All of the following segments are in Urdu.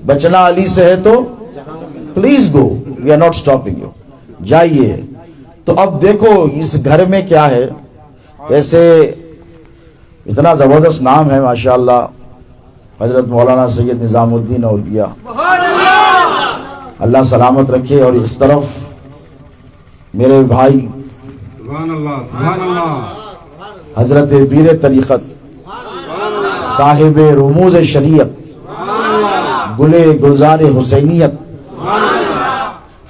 بچنا علی سے ہے تو please go, we are not stopping you, جائیے۔ تو اب دیکھو اس گھر میں کیا ہے، ویسے اتنا زبردست نام ہے ماشاءاللہ، حضرت مولانا سید نظام الدین اولیاء، اللہ سلامت رکھے۔ اور اس طرف میرے بھائی سبحان اللہ سبحان اللہ، حضرت پیر طریقت، صاحب رموز شریعت، گلے گلزار حسینیت،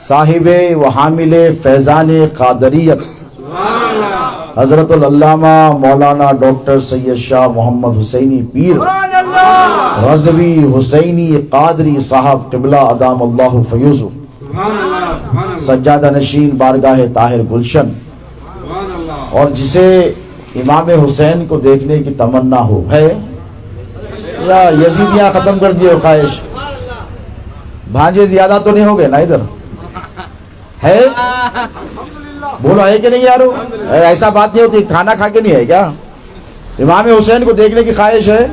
صاحب و حامل فیضان قادریت، حضرت العلامہ مولانا ڈاکٹر سید شاہ محمد حسینی پیر رضوی حسینی قادری صاحب قبلہ ادام اللہ فیوزو، سجادہ نشین بارگاہ طاہر گلشن، اور جسے امام حسین کو دیکھنے کی تمنا ہو ہے یا یزیدیاں ختم کر دیے خواہش، بھانجے زیادہ تو نہیں ہو گئے نا ادھر ہے؟ بولو ہے کہ نہیں یارو؟ ایسا بات نہیں ہوتی، کھانا کھا کے نہیں ہے کیا؟ امام حسین کو دیکھنے کی خواہش ہے،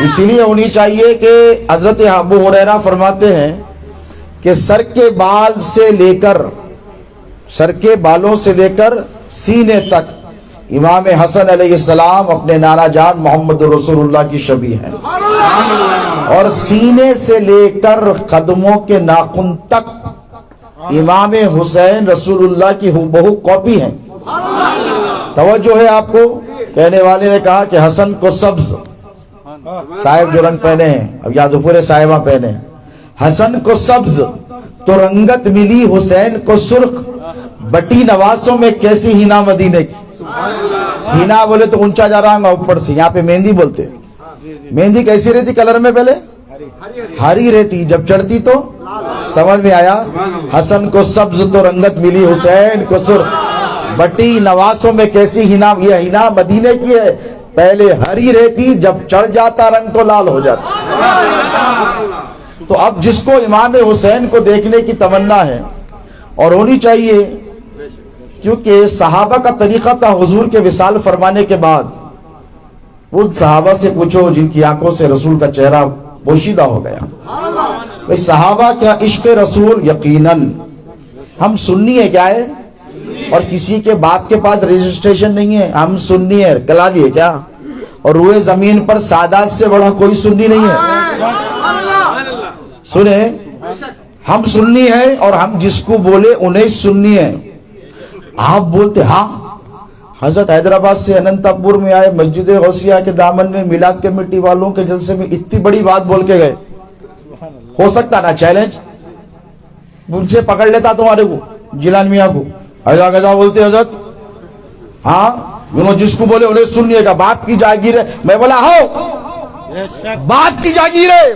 اسی لیے ہونی چاہیے کہ حضرت ابو ہریرہ فرماتے ہیں کہ سر کے بالوں سے لے کر سینے تک امام حسن علیہ السلام اپنے نانا جان محمد رسول اللہ کی شبیہ ہیں، اور سینے سے لے کر قدموں کے ناخن تک امام حسین رسول اللہ کی ہو کاپی ہیں۔ توجہ ہے آپ کو؟ کہنے والے نے کہا کہ حسن کو سبز، صاحب جو رنگ پہنے ہیں، اب یا تو پورے صاحبہ پہنے ہیں، حسن کو سبز تو رنگت ملی حسین کو سرخ، بٹی نواسوں میں کیسی ہینا مدینے کی۔ ہینا بولے تو اونچا جا رہا ہوں اوپر سے، یہاں پہ مہندی بولتے، مہندی کیسی رہتی کلر میں؟ پہلے ہری رہتی، جب چڑھتی تو سمجھ میں آیا؟ حسن کو سبز تو رنگت ملی حسین کو سرخ، بٹی نواسوں میں کیسی ہینا، یہ ہینا مدینے کی ہے، پہلے ہری رہتی جب چڑھ جاتا رنگ تو لال ہو جاتا۔ تو اب جس کو امام حسین کو دیکھنے کی تمنا ہے اور ہونی چاہیے، کیونکہ صحابہ کا طریقہ تھا حضور کے وصال فرمانے کے بعد، وہ صحابہ سے پوچھو جن کی آنکھوں سے رسول کا چہرہ پوشیدہ ہو گیا، بھئی صحابہ کیا عشق رسول؟ یقیناً ہم سنی ہے، کیا ہے؟ اور کسی کے باپ کے پاس رجسٹریشن نہیں ہے، ہم سنی ہے، کلا لیے کیا؟ اور روئے زمین پر سادات سے بڑا کوئی سنی نہیں ہے۔ سنیں، ہم سنی ہیں اور ہم جس کو بولے انہیں سنی ہے۔ آپ بولتے ہاں، حضرت حیدرآباد سے اننتا پور میں آئے، مسجد غوثیہ کے دامن میں میلاد کمیٹی والوں کے جلسے میں اتنی بڑی بات بول کے گئے، ہو سکتا نا چیلنج ان سے پکڑ لیتا تمہارے کو، جیلان میاں کو، ایسا کیسا بولتے حضرت؟ ہاں جس کو بولے انہیں سنیے گا، باپ کی جاگیر ہے۔ میں بولا ہو باپ کی جاگیر ہے؟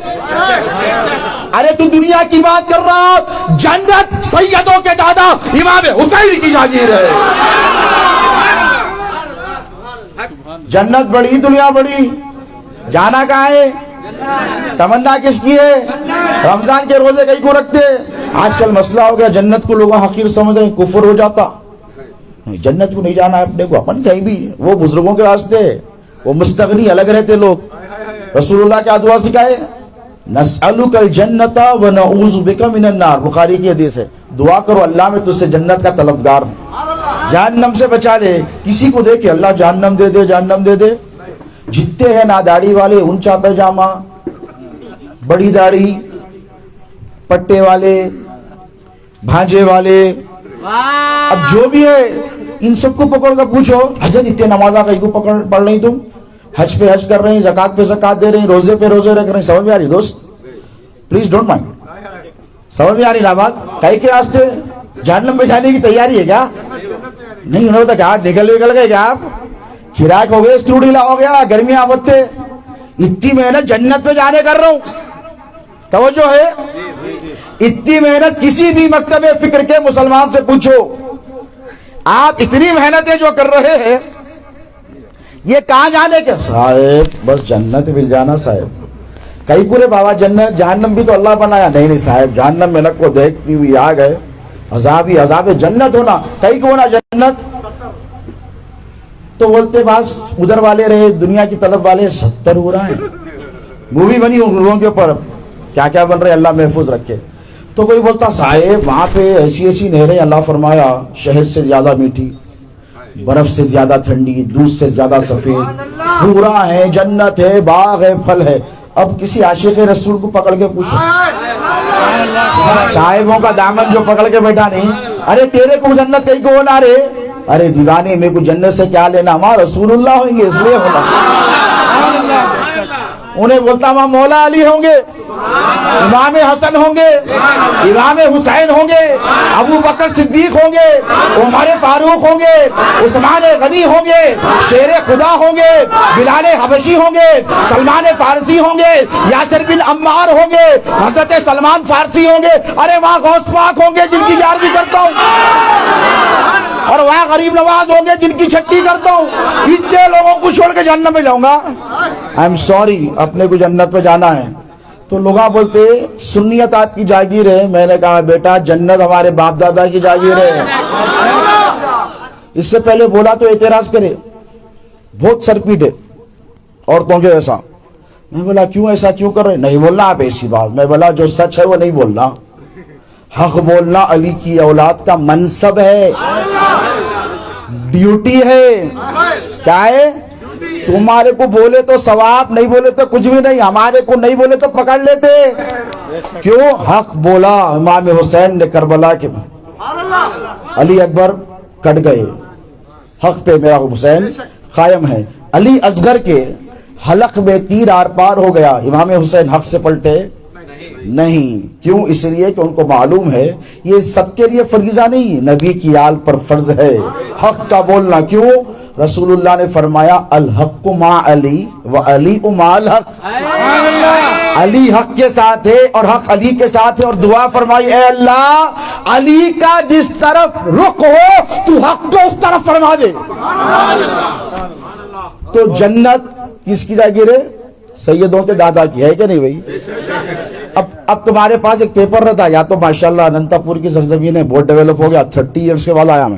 ارے تو دنیا کی بات کر رہا، جنت سیدوں کے دادا امام حسین کی جاگیر ہے۔ جنت بڑی دنیا بڑی، جانا کہاں ہے؟ تمنا کس کی ہے؟ رمضان کے روزے کئی کو رکھتے؟ آج کل مسئلہ ہو گیا، جنت کو لوگ حقیر سمجھ رہے ہیں، کفر ہو جاتا، جنت کو نہیں جانا ہے اپنے کو، اپن کہیں بھی، وہ بزرگوں کے واسطے، وہ مستغنی الگ رہتے لوگ۔ رسول اللہ کیا دعا سکھائے؟ نسألک الجنت ونعوذ بک من النار، بخاری کی حدیث ہے، دعا کرو اللہ میں تجھ سے جنت کا طلبگار ہوں، جہنم سے بچا لے۔ کسی کو دیکھے اللہ جہنم دے دے جہنم دے دے، جتنے ہیں نا داڑھی والے، اونچا پیجامہ، بڑی داڑھی، پٹے والے، بھانجے والے، اب جو بھی ہے ان سب کو پکڑ کر پوچھو، حضرت اتنے نمازہ کہیں کو پڑھ رہی تم، حج پہ حج کر رہے ہیں، زکات پہ زکات دے رہے ہیں، روزے پہ روزے رکھ رہے ہیں، سمجھ میں آ رہی دوست؟ پلیز ڈونٹ مائنڈ، سمجھ میں آ رہی نا بات؟ کئی کے راستے جہنم میں جانے کی تیاری ہے کیا؟ نہیں انہوں نے کہا نکل گئے کیا آپ؟ کھراک ہو گئے، اسٹوڈیلا ہو گیا، گرمیاں آبتے، اتنی محنت جنت میں جانے کر رہا ہوں، توجہ ہے؟ اتنی محنت کسی بھی مکتب فکر کے مسلمان سے پوچھو، آپ اتنی محنتیں جو کر رہے ہیں، یہ کہاں جانے کے؟ صاحب بس جنت مل جانا صاحب، کئی پورے بابا جنت جہنم بھی تو اللہ بنایا، نہیں صاحب جہنم میں نک کو دیکھتی ہوئی آ گئے، عذاب ہی عذاب، جنت ہونا کئی کو ہونا جنت۔ تو بولتے بس ادھر والے رہے، دنیا کی طرف والے 70 ہو رہا ہے، مووی بنی ان لوگوں کے اوپر، کیا کیا بن رہے, اللہ محفوظ رکھے. تو کوئی بولتا صاحب وہاں پہ ایسی ایسی نہریں, اللہ فرمایا شہد سے زیادہ میٹھی, برف سے زیادہ ٹھنڈی, دودھ سے زیادہ سفید, پورا ہے, جنت ہے, باغ ہے, پھل ہے. اب کسی عاشق رسول کو پکڑ کے پوچھو, صاحبوں کا دامن جو پکڑ کے بیٹھا نہیں, ارے تیرے کو جنت کہیں کو ہونا رے, ارے دیوانے میرے کو جنت سے کیا لینا, ہمارا رسول اللہ ہوئیں گے اس لیے ہونا. انہیں بولتا وہاں مولا علی ہوں گے, امام حسن ہوں گے, امام حسین ہوں گے, ابو بکر صدیق ہوں گے, عمر فاروق ہوں گے, عثمان غنی ہوں گے, شیر خدا ہوں گے, بلال حبشی ہوں گے, سلمان فارسی ہوں گے, یاسر بن عمار ہوں گے, حضرت سلمان فارسی ہوں گے. ارے وہاں غوث پاک ہوں گے جن کی یارویں کرتا ہوں, اور وہاں غریب نواز ہوں گے جن کی چھٹی کرتا ہوں. اتنے لوگوں کو چھوڑ کے جہنم میں جاؤں گا؟ آئی ایم سوری, اپنے کو جنت میں جانا ہے. تو لوگ بولتے سنیت آپ کی جاگیر ہے. میں نے کہا بیٹا جنت ہمارے باپ دادا کی جاگیر ہے. اس سے پہلے بولا تو اعتراض کرے, بہت سر پیٹے عورتوں کے ایسا. میں بولا کیوں ایسا کیوں کر رہے؟ نہیں بولنا آپ ایسی بات. میں بولا جو سچ ہے وہ نہیں بولنا, حق بولنا علی کی اولاد کا منصب ہے, ڈیوٹی ہے. کیا ہے؟ تمہارے کو بولے تو ثواب, نہیں بولے تو کچھ بھی نہیں. ہمارے کو نہیں بولے تو پکڑ لیتے. کیوں؟ حق بولا. امام حسین نے کربلا کے علی اکبر کٹ گئے, حق پہ میرا حسین قائم ہے. علی اصغر کے حلق میں تیر آر پار ہو گیا, امام حسین حق سے پلٹے نہیں. کیوں؟ اس لیے کہ ان کو معلوم ہے یہ سب کے لیے فریضہ نہیں, نبی کی آل پر فرض ہے حق کا بولنا. کیوں؟ رسول اللہ نے فرمایا الحق مع علی و علی مع الحق. علی حق کے ساتھ ہے اور حق علی کے ساتھ ہے. اور دعا فرمائی اے اللہ علی کا جس طرف رخ ہو تو حق کو اس طرف فرما دے. تو جنت کس کی جاگیر ہے؟ سیدوں کے دادا کی ہے کہ نہیں بھائی؟ اب تمہارے پاس ایک پیپر رہتا, یا تو ماشاءاللہ اننتا پور کی سرزمین ہے, بہت ڈیولپ ہو گیا. 30 ایئرس کے بعد آیا میں,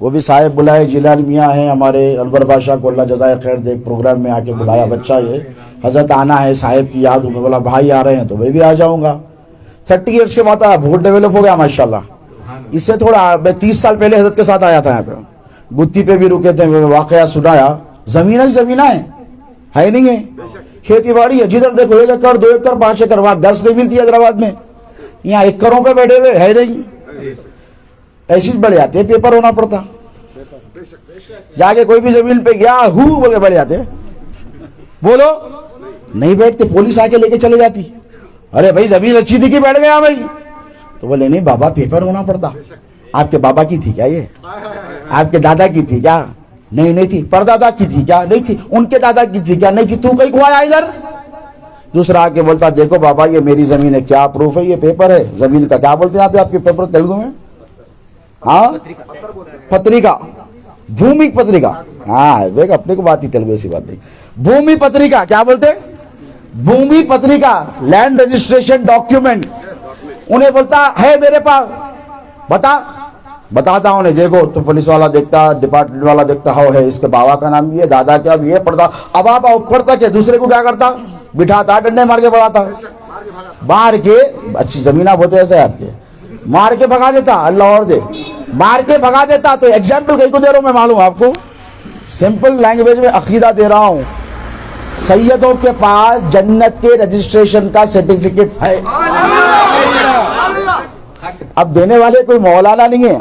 وہ بھی صاحب بلائے, جیلانی میاں ہیں ہمارے, انور بادشاہ کو اللہ جزائے خیر دے, پروگرام میں آ کے بلایا. بچہ یہ حضرت آنا ہے, صاحب کی یاد. میں بولا بھائی آ رہے ہیں تو میں بھی آ جاؤں گا. 30 ایئرس کے بعد آیا, بہت ڈیولپ ہو گیا ماشاءاللہ. اس سے تھوڑا میں 30 سال پہلے حضرت کے ساتھ آیا تھا یہاں پہ, گتی پہ بھی رکے تھے, واقعہ سنایا. زمین ہے نہیں ہے, کھیتی باڑی ہے, جدھر دیکھو 1 ایکڑ 2 ایکڑ 5 ایکڑ, وہاں 10 نہیں ملتی حیدرآباد میں. یہاں ایکڑوں پہ بیٹھے ہوئے ہے نہیں. ایسی بڑھ جاتے, پیپر ہونا پڑتا. جا کے کوئی بھی زمین پہ گیا ہو بول کے بیٹھ جاتے, بولو نہیں بیٹھتے, پولیس آ کے لے کے چلے جاتی. ارے بھائی زمین اچھی تھی کہ بیٹھ گیا بھائی؟ تو بولے نہیں بابا پیپر ہونا پڑتا. آپ کے بابا کی تھی کیا یہ؟ آپ کے دادا کی تھی کیا؟ نہیں تھی. پردادا کی تھی کیا؟ نہیں تھی. ان کے دادا کی تھی کیا؟ نہیں تھی. تو کہیں کو آیا ادھر؟ دوسرا آ کے بولتا دیکھو بابا یہ میری زمین ہے. کیا پروف ہے؟ یہ پیپر ہے. زمین کا کیا بولتے ہیں آپ کے پیپر تیلگو میں؟ ہاں پتریکا, بھومی پتریکا. ہاں دیکھ اپنے کو بات ہی تیلگو سی بات نہیں. بھومی پتریکا کیا بولتے؟ بھومی پتریکا, لینڈ رجسٹریشن ڈاکیومنٹ. انہیں بولتا ہے میرے پاس, بتاتا ہوں. دیکھو تو پولیس والا دیکھتا, ڈپارٹمنٹ والا دیکھتا, ہو ہے اس کے بابا کا نام یہ, دادا کیا یہ پڑھتا. اب آپ اوپر تک ہے, دوسرے کو کیا کرتا؟ بٹھاتا, ڈنڈے مار کے بڑھاتا, مار کے. اچھی زمینہ ہوتے ایسے آپ کے, مار کے بھگا دیتا. اللہ اور دے, مار کے بھگا دیتا. تو ایگزامپل کہیں کو دے رہا ہوں میں, معلوم آپ کو, سمپل لینگویج میں عقیدہ دے رہا ہوں. سیدوں کے پاس جنت کے رجسٹریشن کا سرٹیفکیٹ ہے. اب دینے والے کوئی مولانا نہیں ہے,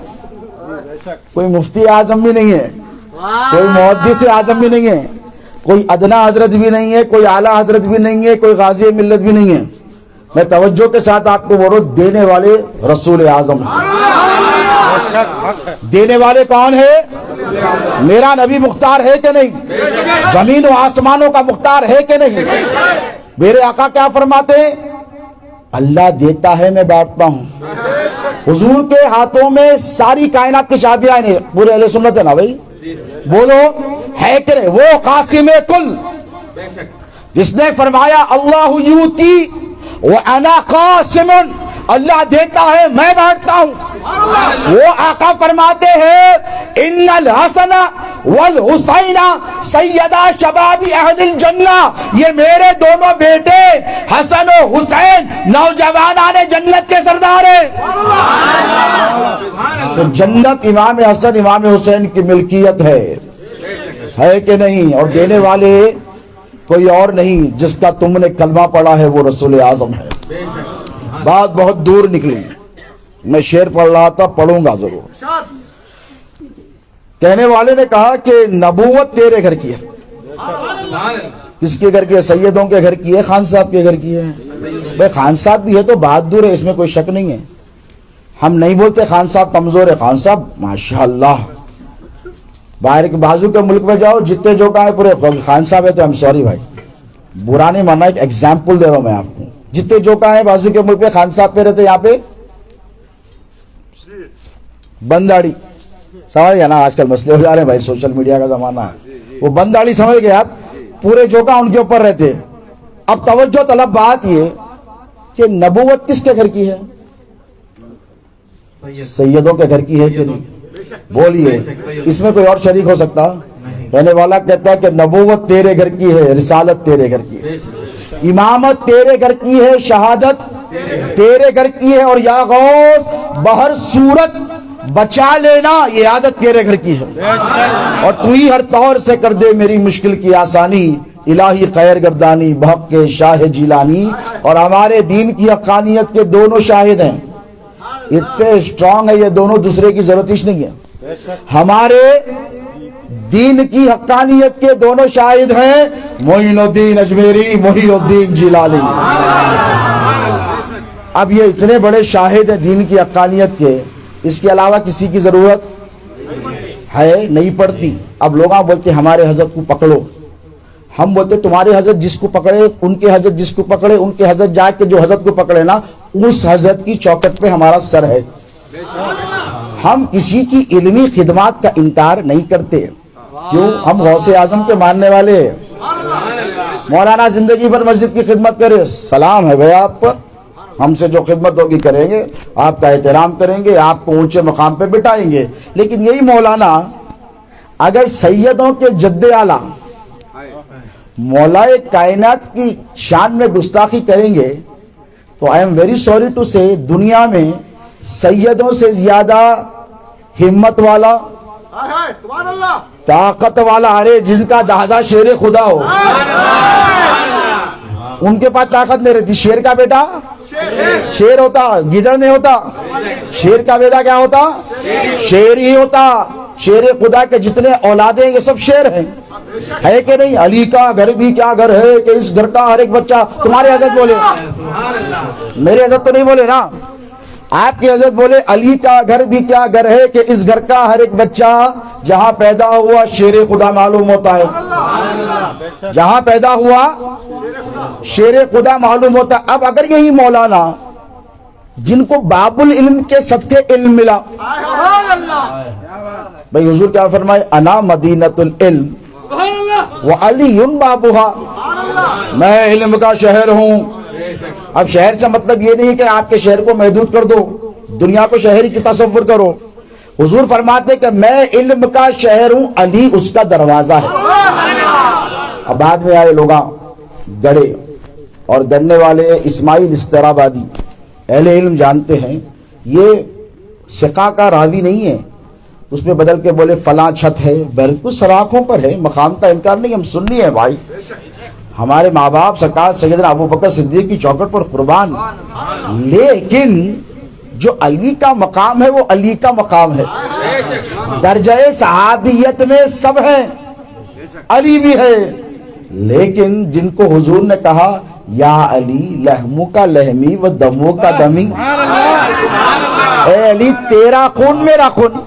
کوئی مفتی اعظم بھی نہیں ہے, کوئی محدث اعظم بھی نہیں ہے, کوئی ادنا حضرت بھی نہیں ہے, کوئی اعلیٰ حضرت بھی نہیں ہے, کوئی غازی ملت بھی نہیں ہے. میں توجہ کے ساتھ آپ کو بولوں, دینے والے رسول اعظم ہیں. دینے والے کون ہے؟ میرا نبی مختار ہے کہ نہیں؟ زمین و آسمانوں کا مختار ہے کہ نہیں؟ میرے آقا کیا فرماتے ہیں؟ اللہ دیتا ہے میں بانٹتا ہوں. حضور کے ہاتھوں میں ساری کائنات کی چابیاں ہیں. پورے اہل سنت ہے نا بھائی؟ بولو ہے کہ نہیں؟ وہ قاسم کل جس نے فرمایا اللہ یوتی وانا قاسم, اللہ دیتا ہے میں بانٹتا ہوں. وہ آقا فرماتے ہیں ان الحسن والحسین سیدہ شباب اہل الجنہ، یہ میرے دونوں بیٹے حسن و حسین نوجوانان جنت کے سردار ہیں۔ تو جنت امام حسن امام حسین کی ملکیت ہے کہ نہیں؟ اور دینے والے کوئی اور نہیں، جس کا تم نے کلمہ پڑھا ہے وہ رسول اعظم ہے۔ بات بہت دور نکلی، میں شعر پڑھ رہا تھا، پڑھوں گا ضرور۔ کہنے والے نے کہا کہ نبوت تیرے گھر کی ہے۔ کس کے گھر کی ہے؟ سیدوں کے گھر کی ہے، خان صاحب کے گھر کی ہے۔ بھائی خان صاحب بھی ہے تو بہادر ہے، اس میں کوئی شک نہیں ہے۔ ہم نہیں بولتے خان صاحب کمزور ہے، خان صاحب ماشاءاللہ، باہر کے بازو کے ملک میں جاؤ، جتنے جو کہا ہے پورے خان صاحب ہے، تو ہم سوری بھائی، برا نہیں ماننا، ایک ایگزامپل دے رہا ہوں میں آپ کو۔ جتنے جو کہا ہے بازو کے ملک پہ خان صاحب پہ رہتے، یہاں پہ بنداڑی، سمجھ گیا نا؟ آج کل مسئلے ہو جا رہے ہیں بھائی، سوشل میڈیا کا زمانہ ہے، وہ بنداڑی سمجھ گئے آپ، پورے جو کہا ان کے اوپر رہتے۔ اب توجہ طلب بات یہ کہ نبوت کس کے گھر کی ہے؟ سیدوں کے گھر کی ہے کہ نہیں؟ بولیے، اس میں کوئی اور شریک ہو سکتا؟ کہنے والا کہتا ہے کہ نبوت تیرے گھر کی ہے، رسالت تیرے گھر کی ہے، امامت تیرے گھر کی ہے، شہادت تیرے گھر کی ہے، اور یا غوث بہر صورت بچا لینا یہ عادت تیرے گھر کی ہے، اور تو ہی ہر طور سے کر دے میری مشکل کی آسانی، الہی خیر گردانی بحق کے شاہ جیلانی۔ اور ہمارے دین کی حقانیت کے دونوں شاہد ہیں، اتنے اسٹرانگ ہے یہ دونوں، دوسرے کی ضرورت ہی نہیں ہے۔ ہمارے دین کی حقانیت کے دونوں شاہد ہیں، معین الدین اجمیری، محی الدین جیلانی۔ اب یہ اتنے بڑے شاہد ہیں دین کی حقانیت کے، اس کے علاوہ کسی کی ضرورت ہے نہیں پڑتی۔ اب لوگ بولتے ہمارے حضرت کو پکڑو، ہم بولتے تمہارے حضرت جس کو پکڑے، ان کے حضرت جس کو پکڑے، ان کے حضرت جا کے جو حضرت کو پکڑے نا، اس حضرت کی چوکٹ پہ ہمارا سر ہے۔ ہم کسی کی علمی خدمات کا انکار نہیں کرتے، کیوں؟ ہم غوث اعظم کے ماننے والے۔ مولانا زندگی بھر مسجد کی خدمت کرے، سلام ہے بھائی آپ پر، ہم سے جو خدمت ہوگی کریں گے، آپ کا احترام کریں گے، آپ کو اونچے مقام پہ بٹھائیں گے۔ لیکن یہی مولانا اگر سیدوں کے جد اعلیٰ مولا کائنات کی شان میں گستاخی کریں گے تو I am very sorry to say, دنیا میں سیدوں سے زیادہ ہمت والا، طاقت والا، ارے جن کا دادا شیر خدا ہو، ان کے پاس طاقت نہیں رہتی۔ شیر کا بیٹا شیر ہوتا، گدڑ نہیں ہوتا۔ شیر کا بیٹا کیا ہوتا؟ شیر ہی ہوتا۔ شیر خدا کے جتنے اولادیں یہ سب شیر ہیں، ہے کہ نہیں؟ علی کا گھر بھی کیا گھر ہے کہ اس گھر کا ہر ایک بچہ، تمہارے حضرت بولے، میرے حضرت تو نہیں بولے نا، آپ کی حضرت بولے علی کا گھر بھی کیا گھر ہے کہ اس گھر کا ہر ایک بچہ جہاں پیدا ہوا شیر خدا معلوم ہوتا ہے، جہاں پیدا ہوا شیر خدا معلوم ہوتا ہے۔ اب اگر یہی مولانا جن کو باب العلم کے صدقے علم ملا، بھائی حضور کیا فرمائے؟ انا مدینۃ العلم وعلی بابها، میں علم کا شہر ہوں۔ اب شہر سے مطلب یہ نہیں کہ آپ کے شہر کو محدود کر دو، دنیا کو شہری کی تصور کرو۔ حضور فرماتے کہ میں علم کا شہر ہوں، علی اس کا دروازہ ہے۔ اب بعد میں آئے لوگاں گڑے، اور گڑنے والے اسماعیل استرابادی اہل علم جانتے ہیں، یہ سقا کا راوی نہیں ہے، اس میں بدل کے بولے فلاں چھت ہے، بالکل سراخوں پر ہے، مقام کا انکار نہیں، ہم سننی ہے بھائی، ہمارے ماں باپ سرکار سیدنا ابو بکر صدیق کی چوکٹ پر قربان۔ لیکن جو علی کا مقام ہے وہ علی کا مقام ہے، درجہ صحابیت میں سب ہیں، علی بھی ہے، لیکن جن کو حضور نے کہا یا علی لحمو کا لحمی و دمو کا دمی، اے علی تیرا خون میرا خون،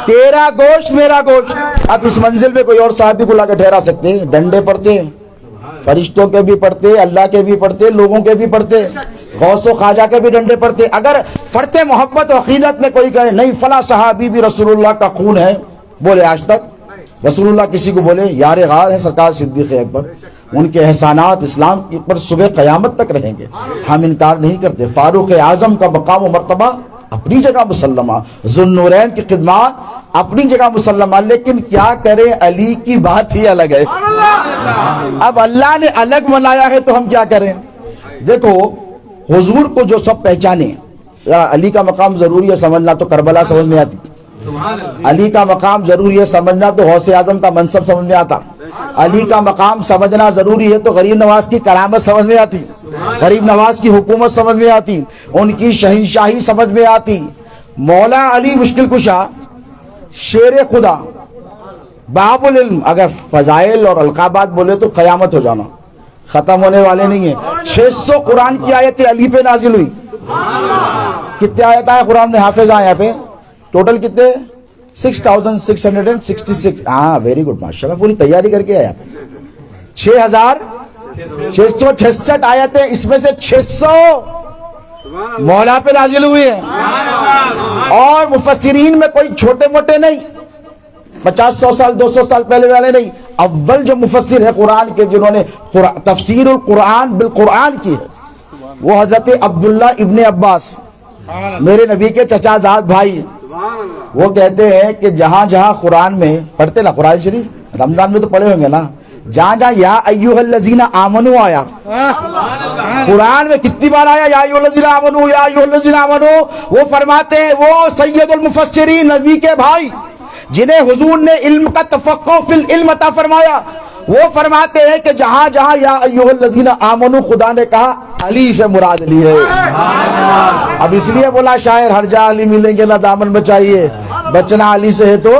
تیرا گوشت میرا گوشت۔ اب اس منزل میں کوئی اور صحابی کو لا کے ٹھہرا سکتے ہیں؟ ڈنڈے پڑتے ہیں، فرشتوں کے بھی پڑھتے، اللہ کے بھی پڑھتے، لوگوں کے بھی پڑھتے، غوث و خواجہ کے بھی ڈنڈے پڑھتے۔ اگر فرط محبت و عقیدت میں کوئی کہے نہیں فلاں صحابی بھی رسول اللہ کا خون ہے، بولے آج تک رسول اللہ کسی کو بولے یار غار ہے سرکار صدیق اکبر، ان کے احسانات اسلام پر صبح قیامت تک رہیں گے، ہم انکار نہیں کرتے۔ فاروق اعظم کا مقام و مرتبہ اپنی جگہ مسلمہ، ذوالنورین کی خدمات اپنی جگہ مسلمہ، لیکن کیا کریں علی کی بات ہی الگ ہے۔ اب اللہ نے الگ بنایا ہے تو ہم کیا کریں؟ دیکھو حضور کو جو سب پہچانے، علی کا مقام ضروری ہے سمجھنا تو کربلا سمجھ میں آتی، علی کا مقام ضروری ہے سمجھنا تو غوث اعظم کا منصب سمجھ میں آتا، علی کا مقام سمجھنا ضروری ہے تو غریب نواز کی کرامت سمجھ میں آتی، غریب نواز کی حکومت سمجھ میں آتی، ان کی شہنشاہی سمجھ میں آتی۔ مولا علی مشکل کشا، شیر خدا، باب العلم، اگر فضائل اور القابات بولے تو قیامت ہو جانا، ختم ہونے والے نہیں ہیں۔ 600 قرآن کی آیتیں علی پہ نازل ہوئی۔ کتنے آیت آئے قرآن میں؟ حافظ آئے یہاں پہ ٹوٹل کتنے؟ 6666۔ ہاں ویری گڈ، ماشاءاللہ پوری تیاری کر کے آیا۔ 6666 آیتیں، اس میں سے 600 مولا پہ نازل ہوئی ہیں، اور مفسرین میں کوئی چھوٹے موٹے نہیں، 50-100 سال 200 سال پہلے والے نہیں، اول جو مفسر ہے قرآن کے جنہوں نے تفسیر القرآن بالقرآن کی ہے وہ حضرت عبداللہ ابن عباس، میرے نبی کے چچا زاد بھائی۔ وہ کہتے ہیں کہ جہاں جہاں قرآن میں پڑھتے نا، قرآن شریف رمضان میں تو پڑھے ہوں گے نا، جہاں جہاں یا ایھا الذین آمنو آیا، قرآن میں کتنی بار آیا یا ایھا الذین آمنو، یا ایھا الذین آمنو، وہ فرماتے ہیں وہ سید المفسرین نبی کے بھائی جنہیں حضور نے علم کا تفقہ فی العلم عطا فرمایا، وہ فرماتے ہیں کہ جہاں جہاں یا ایھا الذین آمنو خدا نے کہا علی سے مراد لی ہے۔ اب اس لیے بولا شاعر ہر جا علی ملیں گے نہ دامن بچائیے، بچنا علی سے ہے تو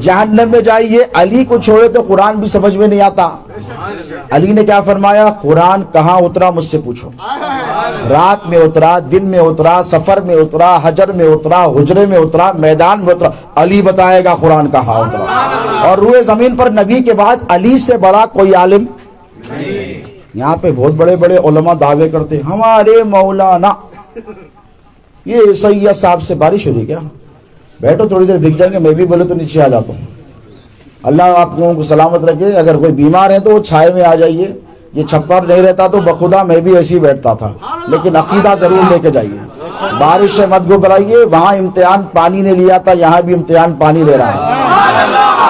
جہنم میں جائیے۔ علی کو چھوڑے تو قرآن بھی سمجھ میں نہیں آتا۔ علی نے کیا فرمایا؟ قرآن کہاں اترا مجھ سے پوچھو، رات میں اترا، دن میں اترا، سفر میں اترا، حجر میں اترا، حجرے میں اترا، میدان میں اترا، علی بتائے گا قرآن کہاں اترا۔ اور روئے زمین پر نبی کے بعد علی سے بڑا کوئی عالم نہیں۔ یہاں پہ بہت بڑے بڑے علماء دعوے کرتے ہمارے مولانا، یہ سید صاحب سے بارش ہو رہی کیا؟ بیٹھو تھوڑی دیر دکھ جائیں گے، میں بھی بولے تو نیچے آ جاتا ہوں۔ اللہ آپ لوگوں کو سلامت رکھے۔ اگر کوئی بیمار ہے تو وہ چھائے میں آ جائیے، یہ چھپر نہیں رہتا تو بخدا میں بھی ایسے ہی بیٹھتا تھا، لیکن عقیدہ ضرور لے کے جائیے۔ بارش سے مت گھبرائیے، وہاں امتحان پانی نے لیا تھا، یہاں بھی امتحان پانی لے رہا ہے۔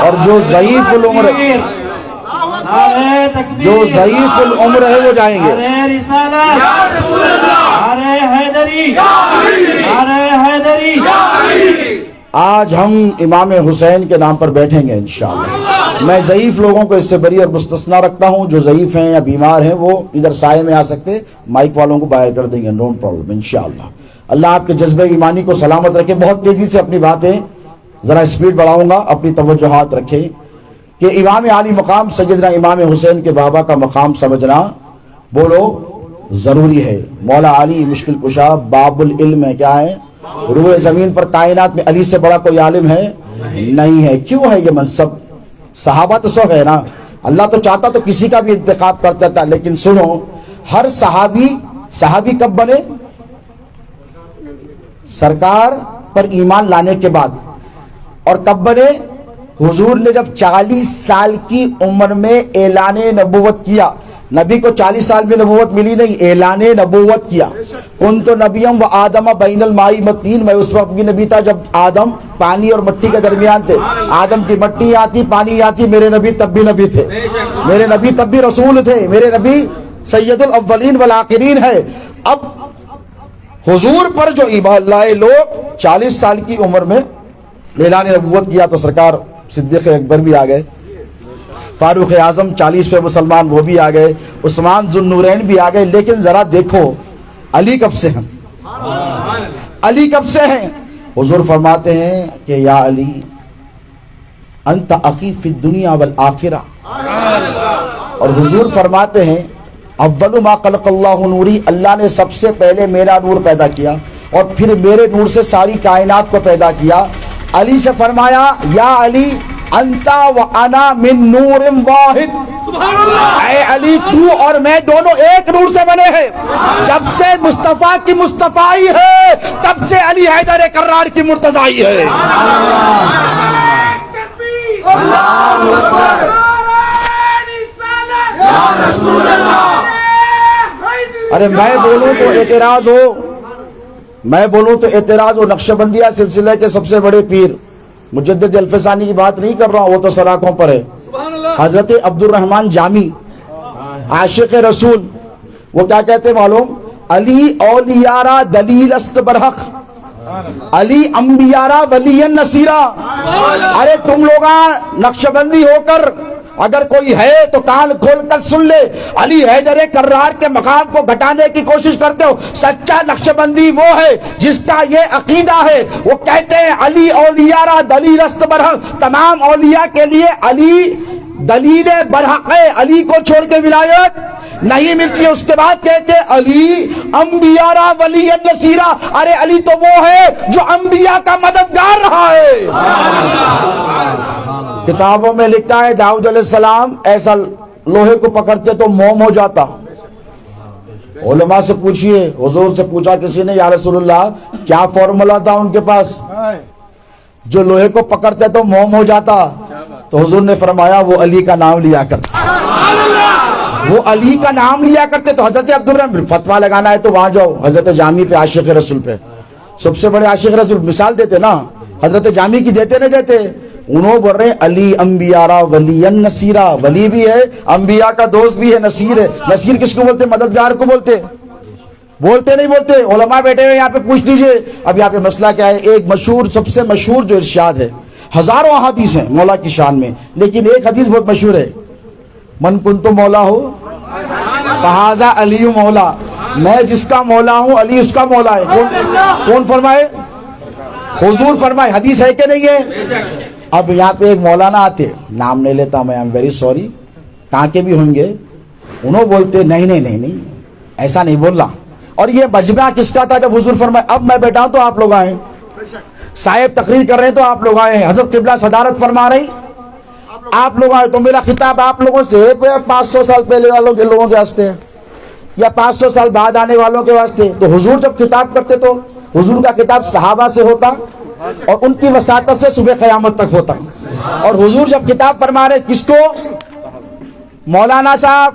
اور جو ضعیف العمر ہے وہ جائیں گے۔ آج ہم امام حسین کے نام پر بیٹھیں گے انشاءاللہ۔ میں ضعیف لوگوں کو اس سے بری اور مستثنا رکھتا ہوں، جو ضعیف ہیں یا بیمار ہیں وہ ادھر سائے میں آ سکتے، مائک والوں کو باہر کر دیں گے، نو پرابلم انشاءاللہ۔ اللہ آپ کے جذبہ ایمانی کو سلامت رکھے۔ بہت تیزی سے اپنی باتیں ذرا سپیڈ بڑھاؤں گا، اپنی توجہات رکھیں کہ امام عالی مقام سیدنا امام حسین کے بابا کا مقام سمجھنا بولو ضروری ہے۔ مولا علی مشکل کشا، باب العلم ہے، کیا ہے؟ روئے زمین پر کائنات میں علی سے بڑا کوئی عالم ہے نہیں ہے۔ کیوں ہے یہ منصب؟ صحابہ تو سب ہے نا، اللہ تو چاہتا تو کسی کا بھی انتخاب کرتا تھا، لیکن سنو، ہر صحابی کب بنے؟ سرکار پر ایمان لانے کے بعد۔ اور کب بنے؟ حضور نے جب 40 سال کی عمر میں اعلان نبوت کیا۔ نبی کو 40 سال میں نبوت ملی نہیں، اعلان نبوت کیا۔ کنت نبیم و آدم بین الماء والطین، میں اس وقت بھی نبی تھا جب آدم پانی اور مٹی کے درمیان تھے۔ آدم کی مٹی آتی، پانی آتی، میرے نبی تب بھی نبی تھے، میرے نبی تب بھی رسول تھے، میرے نبی سید الاولین والآخرین ہے۔ اب حضور پر جو ایمان لائے لوگ 40 سال کی عمر میں اعلان نبوت کیا تو سرکار صدیق اکبر بھی آ گئے، فاروق اعظم 40 پہ مسلمان وہ بھی آ گئے، عثمان ذوالنورین بھی آ گئے۔ لیکن ذرا دیکھو علی کب سے ہیں؟ علی کب سے ہیں؟ حضور فرماتے ہیں کہ یا علی انت اخی فی الدنیا والآخرہ، اور حضور فرماتے ہیں اول ما خلق اللہ نوری، اللہ نے سب سے پہلے میرا نور پیدا کیا اور پھر میرے نور سے ساری کائنات کو پیدا کیا۔ علی سے فرمایا یا علی انتا و انا من نور واحد، اے علی تو اور میں دونوں ایک نور سے بنے ہیں۔ جب سے مصطفیٰ کی مصطفائی ہے تب سے علی حیدر کرار کی مرتضائی ہے۔ ارے میں بولوں تو اعتراض ہو، میں بولوں تو اعتراض و نقشبندیہ سلسلے کے سب سے بڑے پیر مجدد الفسانی کی بات نہیں کر رہا ہوں، وہ تو سلاخوں پر ہے، حضرت عبد الرحمن جامی عاشق رسول، وہ کیا کہتے معلوم؟ علی اولیارا دلیل است برحق، علی انبیارا ولی نصیرہ۔ ارے تم لوگ نقشبندی ہو کر اگر کوئی ہے تو کان کھول کر سن لے، علی حیدر کرار کے مقام کو گھٹانے کی کوشش کرتے ہو۔ سچا نقشبندی وہ ہے جس کا یہ عقیدہ ہے، وہ کہتے ہیں علی اولیارا دلیل است برحق، تمام اولیاء کے لیے علی دلیل برحق ہے، علی کو چھوڑ کے ولایت نہیں ملتی ہے۔ اس کے بعد کہتے علی انبیارا ولی نصیرہ، ارے علی تو وہ ہے جو انبیاء کا مددگار رہا ہے۔ کتابوں میں لکھا ہے داؤد علیہ السلام ایسا لوہے کو پکڑتے تو موم ہو جاتا۔ علماء سے پوچھئے، حضور سے پوچھا کسی نے، یا رسول اللہ کیا فارمولا تھا ان کے پاس جو لوہے کو پکڑتے تو موم ہو جاتا؟ تو حضور نے فرمایا وہ علی کا نام لیا کرتا، وہ علی کا نام لیا کرتے۔ تو حضرت عبد الرحمن فتویٰ لگانا ہے تو وہاں جاؤ، حضرت جامی پہ، عاشق رسول پہ، سب سے بڑے عاشق رسول مثال دیتے نا، حضرت جامی کی دیتے نہیں دیتے؟ انہوں بول رہے ہیں علی انبیارا ولی نصیرہ، ولی بھی ہے، انبیاء کا دوست بھی ہے، نصیر ہے۔ نصیر کس کو بولتے؟ مددگار کو بولتے، بولتے نہیں بولتے؟ علماء بیٹھے ہوئے یہاں پہ پوچھ لیجئے۔ اب یہاں پہ مسئلہ کیا ہے؟ ایک مشہور، سب سے مشہور جو ارشاد ہے، ہزاروں احادیث ہیں مولا کی شان میں، لیکن ایک حدیث بہت مشہور ہے، من کنت مولا ہو فہذا علی مولا، میں جس کا مولا ہوں علی اس کا مولا ہے۔ کون فرمائے؟ حضور فرمائے۔ حدیث ہے کہ نہیں ہے؟ اب یہاں پہ ایک مولانا آتے، نام نہیں لیتا میں، I'm very sorry، کہاں کے بھی ہوں گے، انہوں بولتے نہیں ایسا نہیں بولنا۔ اور یہ مجمع کس کا تھا جب حضور فرمائے اب میں بیٹھا ہوں تو آپ لوگ آئیں، صاحب تقریر کر رہے ہیں تو آپ لوگ آئے، حضرت قبلہ صدارت فرما رہی آپ لوگ آئے، تو میرا خطاب آپ لوگوں سے 500 سال پہلے والوں کے لوگوں کے واسطے یا 500 سال بعد آنے والوں کے واسطے۔ تو حضور جب خطاب کرتے تو حضور کا خطاب صحابہ سے ہوتا اور ان کی وساطت سے صبح قیامت تک ہوتا، اور حضور جب خطاب فرما رہے کس کو؟ مولانا صاحب،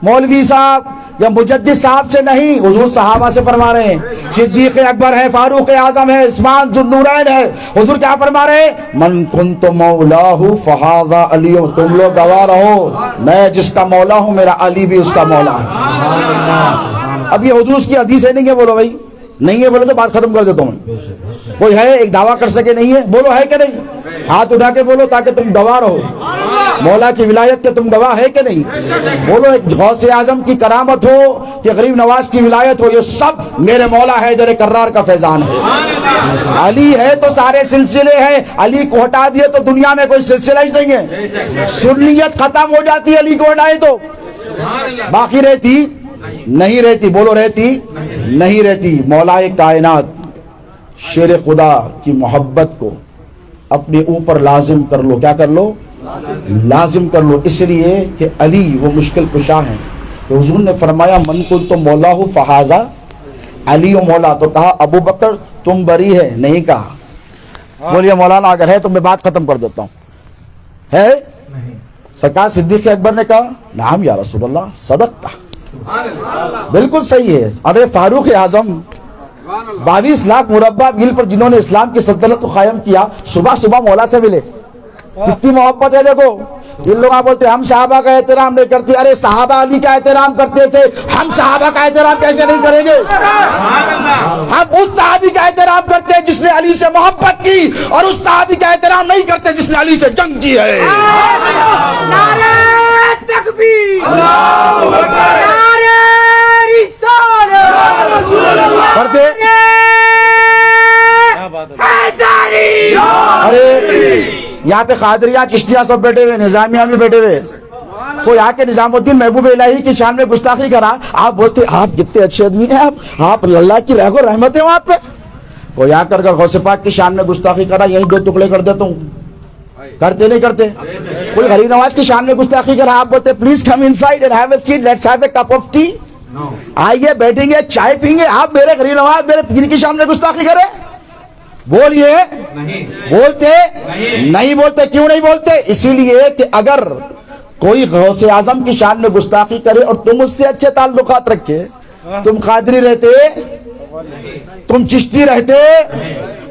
مولوی صاحب یا مجدد صاحب سے نہیں، حضور صحابہ سے فرما رہے ہیں۔ صدیق اکبر ہے، فاروق اعظم ہے، عثمان ذو النورین ہے، حضور کیا فرما رہے ہیں؟ من کنت مولاہ فہذا علی، تم لوگ گواہ رہو میں جس کا مولا ہوں میرا علی بھی اس کا مولا ہے۔ اب یہ حضور کی حدیث ہے نہیں ہے؟ بولو بھائی، نہیں ہے بولو تو بات ختم کر دیتا ہوں۔ کوئی ہے ایک دعویٰ کر سکے نہیں ہے؟ بولو ہے کہ نہیں؟ ہاتھ اٹھا کے بولو تاکہ تم گواہ رہو، مولا کی ولایت کے تم گواہ ہے کہ نہیں؟ بولو ایک غوث اعظم کی کرامت ہو کہ غریب نواز کی ولایت ہو، یہ سب میرے مولا حیدر کرار کا فیضان ہے۔ علی ہے تو سارے سلسلے ہیں، علی کو ہٹا دیے تو دنیا میں کوئی سلسلہ ہی نہیں ہے، سنیت ختم ہو جاتی ہے علی کو ہٹائے تو، باقی رہتی نہیں رہتی۔ بولو رہتی نہیں رہتی۔ مولا کائنات شیر خدا کی محبت کو اپنے اوپر لازم کر لو، کیا کر لو؟ لازم کر لو، اس لیے کہ علی وہ مشکل کشا ہیں۔ تو حضور نے فرمایا من کنت تو مولا ہو فہذا علی و مولا، تو کہا ابو بکر تم بری ہے؟ نہیں کہا۔ بولیے مولانا اگر ہے تو میں بات ختم کر دیتا ہوں، ہے؟ سرکار صدیق اکبر نے کہا نعم یا رسول اللہ صدقتا، بالکل صحیح ہے۔ ارے فاروق اعظم 22 لاکھ مربع میل پر جنہوں نے اسلام کی سلطنت کو قائم کیا، صبح صبح مولا سے ملے، کتنی محبت ہے دیکھو۔ یہ لوگ بولتے ہم صحابہ کا احترام نہیں کرتے، ارے صحابہ علی کا احترام کرتے تھے، ہم صحابہ کا احترام کیسے نہیں کریں گے؟ ہم اس صحابی کا احترام کرتے ہیں جس نے علی سے محبت کی، اور اس صحابی کا احترام نہیں کرتے جس نے علی سے جنگ کی ہے۔ نعرہ تکبیر، نعرہ رسالت، کرتے حیدری۔ ارے یہاں پہ قادریہ چشتیہ سب بیٹھے ہوئے، نظامیہ بھی بیٹھے ہوئے، کوئی آ کے نظام الدین محبوب الہی کی شان میں گستاخی کرا، آپ بولتے آپ کتنے اچھے آدمی ہیں، آپ اللہ کی رحم و رحمت ہے وہاں پہ۔ کوئی آ کر غوث پاک کی شان میں گستاخی کرا، یہی 2 ٹکڑے کر دیتا ہوں، کرتے نہیں کرتے؟ کوئی غریب نواز کی شان میں گستاخی کرا، آپ بولتے please come inside and have a seat, let's have a cup of tea, آئیے بیٹھیں گے چائے پئیں گے۔ آپ میرے غریب نواز میرے پیر کی شان میں گستاخی کرے؟ بولیے بولتے نہیں بولتے؟ کیوں نہیں بولتے؟ اسی لیے کہ اگر کوئی غوث اعظم کی شان میں گستاخی کرے اور تم اس سے اچھے تعلقات رکھے، تم قادری رہتے تم چشتی رہتے،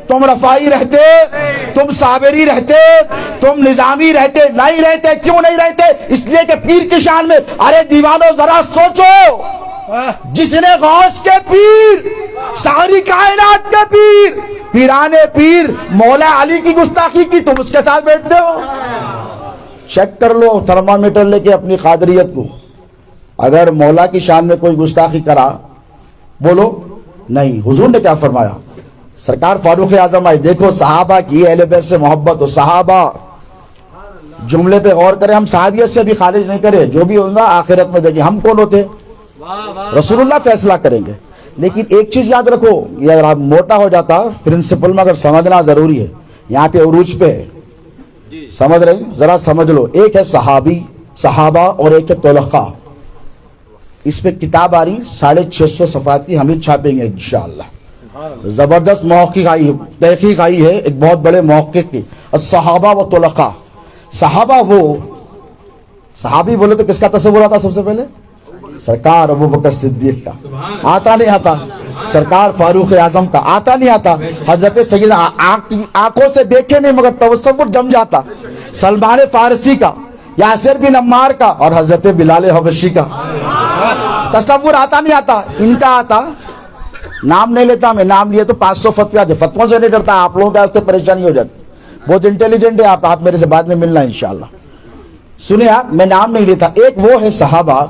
تم رفائی رہتے، تم صابری رہتے، تم نظامی رہتے، نہیں رہتے. کیوں نہیں رہتے؟ اس لیے کہ پیر کی شان میں. ارے دیوانوں ذرا سوچو، جس نے غوث کے پیر، ساری کائنات کے پیر، پیرانے پیر مولا علی کی گستاخی کی، تم اس کے ساتھ بیٹھتے ہو. چیک کر لو تھرمامیٹر لے کے اپنی قادریت کو. اگر مولا کی شان میں کوئی گستاخی کرا بولو نہیں. حضور نے کیا فرمایا؟ سرکار فاروق اعظم آئے، دیکھو صحابہ کی اہل بیت سے محبت ہو. صحابہ جملے پہ غور کریں، ہم صحابیت سے بھی خارج نہیں کرے، جو بھی ہوگا آخرت میں دیکھیں. ہم کون ہوتے؟ رسول اللہ فیصلہ کریں گے. لیکن ایک چیز یاد رکھو، یہ اگر آپ موٹا ہو جاتا پرنسپل میں اگر سمجھنا ضروری ہے. یہاں پہ عروج پہ ہے، سمجھ رہے ہیں؟ ذرا سمجھ لو. ایک ہے صحابی، صحابہ، اور ایک ہے طلقاء. اس پہ کتاب آ رہی 650 صفحات کی، ہم ہی چھاپیں گے انشاءاللہ. زبردست محقق آئی ہے، تحقیق آئی ہے ایک بہت بڑے محقق کی، الصحابہ و طلقاء. صحابہ وہ، صحابی بولے تو کس کا تصور آتا سب سے پہلے؟ سرکار ابو بکر صدیق کا. آتا نہیں آتا؟ سرکار فاروق اعظم کا. آتا نہیں آتا؟ حضرت سیدنا آنکھوں سے دیکھے نہیں مگر تصور جم جاتا. سلمان فارسی کا، یاسر بن عمار کا، اور حضرت بلال حبشی کا. تصور آتا نہیں آتا؟ ان کا آتا. نام نہیں لیتا میں، نام لیے تو 500 فتویٰ تھے. فتووں سے نہیں ڈرتا، آپ لوگوں کے واسطے پریشانی ہو جاتی. بہت انٹیلیجنٹ ہے آپ میرے سے بعد میں ملنا انشاءاللہ. سنیں آپ، میں نام نہیں لیتا. ایک وہ ہے صحابہ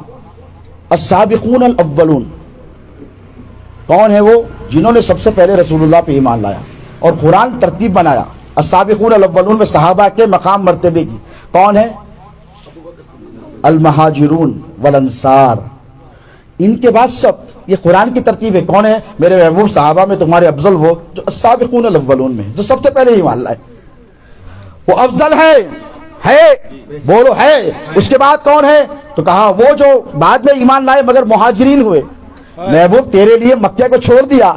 السابقون الاولون. کون ہے وہ؟ جنہوں نے سب سے پہلے رسول اللہ پہ ایمان لایا اور قرآن ترتیب بنایا. السابقون الاولون میں صحابہ کے مقام مرتبے کی. کون ہے؟ المہاجرون والانصار. ان کے بعد سب، یہ قرآن کی ترتیب ہے. کون ہے؟ میرے محبوب صحابہ میں تمہارے افضل وہ جو السابقون الاولون میں، جو سب سے پہلے ایمان لائے. وہ افضل ہے بولو ہے. اس کے بعد کون ہے؟ تو کہا وہ جو بعد میں ایمان لائے مگر مہاجرین ہوئے. محبوب تیرے لیے مکہ کو چھوڑ دیا،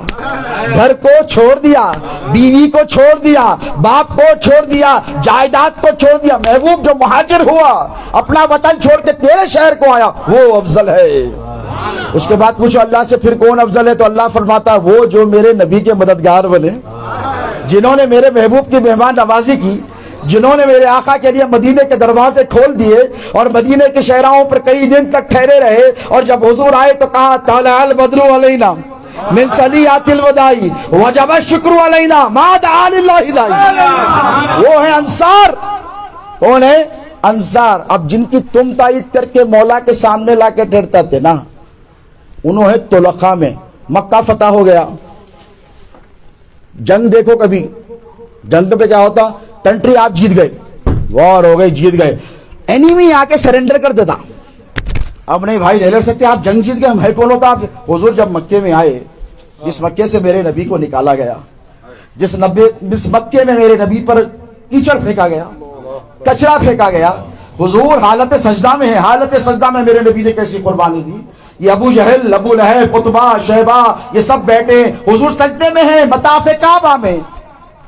گھر کو چھوڑ دیا، بیوی کو چھوڑ دیا، باپ کو چھوڑ دیا، جائیداد کو چھوڑ دیا. محبوب جو مہاجر ہوا، اپنا وطن چھوڑ کے تیرے شہر کو آیا، وہ افضل ہے. اس کے بعد پوچھو اللہ سے پھر کون افضل ہے؟ تو اللہ فرماتا وہ جو میرے نبی کے مددگار بنے، جنہوں نے میرے محبوب کی مہمان نوازی کی، جنہوں نے میرے آقا کے لیے مدینے کے دروازے کھول دیے اور مدینے کے شہراؤں پر کئی دن تک ٹھہرے رہے. اور جب حضور آئے تو کہا طلع البدر علینا من ثنیات الوداع وجب الشکر علینا ما دعا للہ داعی. وہ ہے انصار. کون ہے؟ انصار. اب جن کی تم تائید کر کے مولا کے سامنے لا کے ٹھہرتا تھے نا، انہوں نے طلقاء میں. مکہ فتح ہو گیا، جنگ دیکھو کبھی، جنگ پہ کیا ہوتا؟ کنٹری آپ جیت گئے، وار ہو گئی، جیت گئے، اینیمی آ کے سرنڈر کر دیتا. اب نہیں بھائی نہیں لڑ سکتے، آپ جنگ جیت گئے، میں کون ہوتا آپ؟ حضور جب مکے میں آئے، جس مکے سے میرے نبی کو نکالا گیا، جس مکے میں میرے نبی پر کیچڑ پھینکا گیا، کچرا پھینکا گیا، حضور حالت سجدہ میں ہے. حالت سجدہ میں میرے نبی نے کیسی قربانی دی. یہ ابو جہل، ابو لہب، عتبہ، شیبہ، یہ سب بیٹھے، حضور سجدے میں ہیں مطاف کعبہ میں.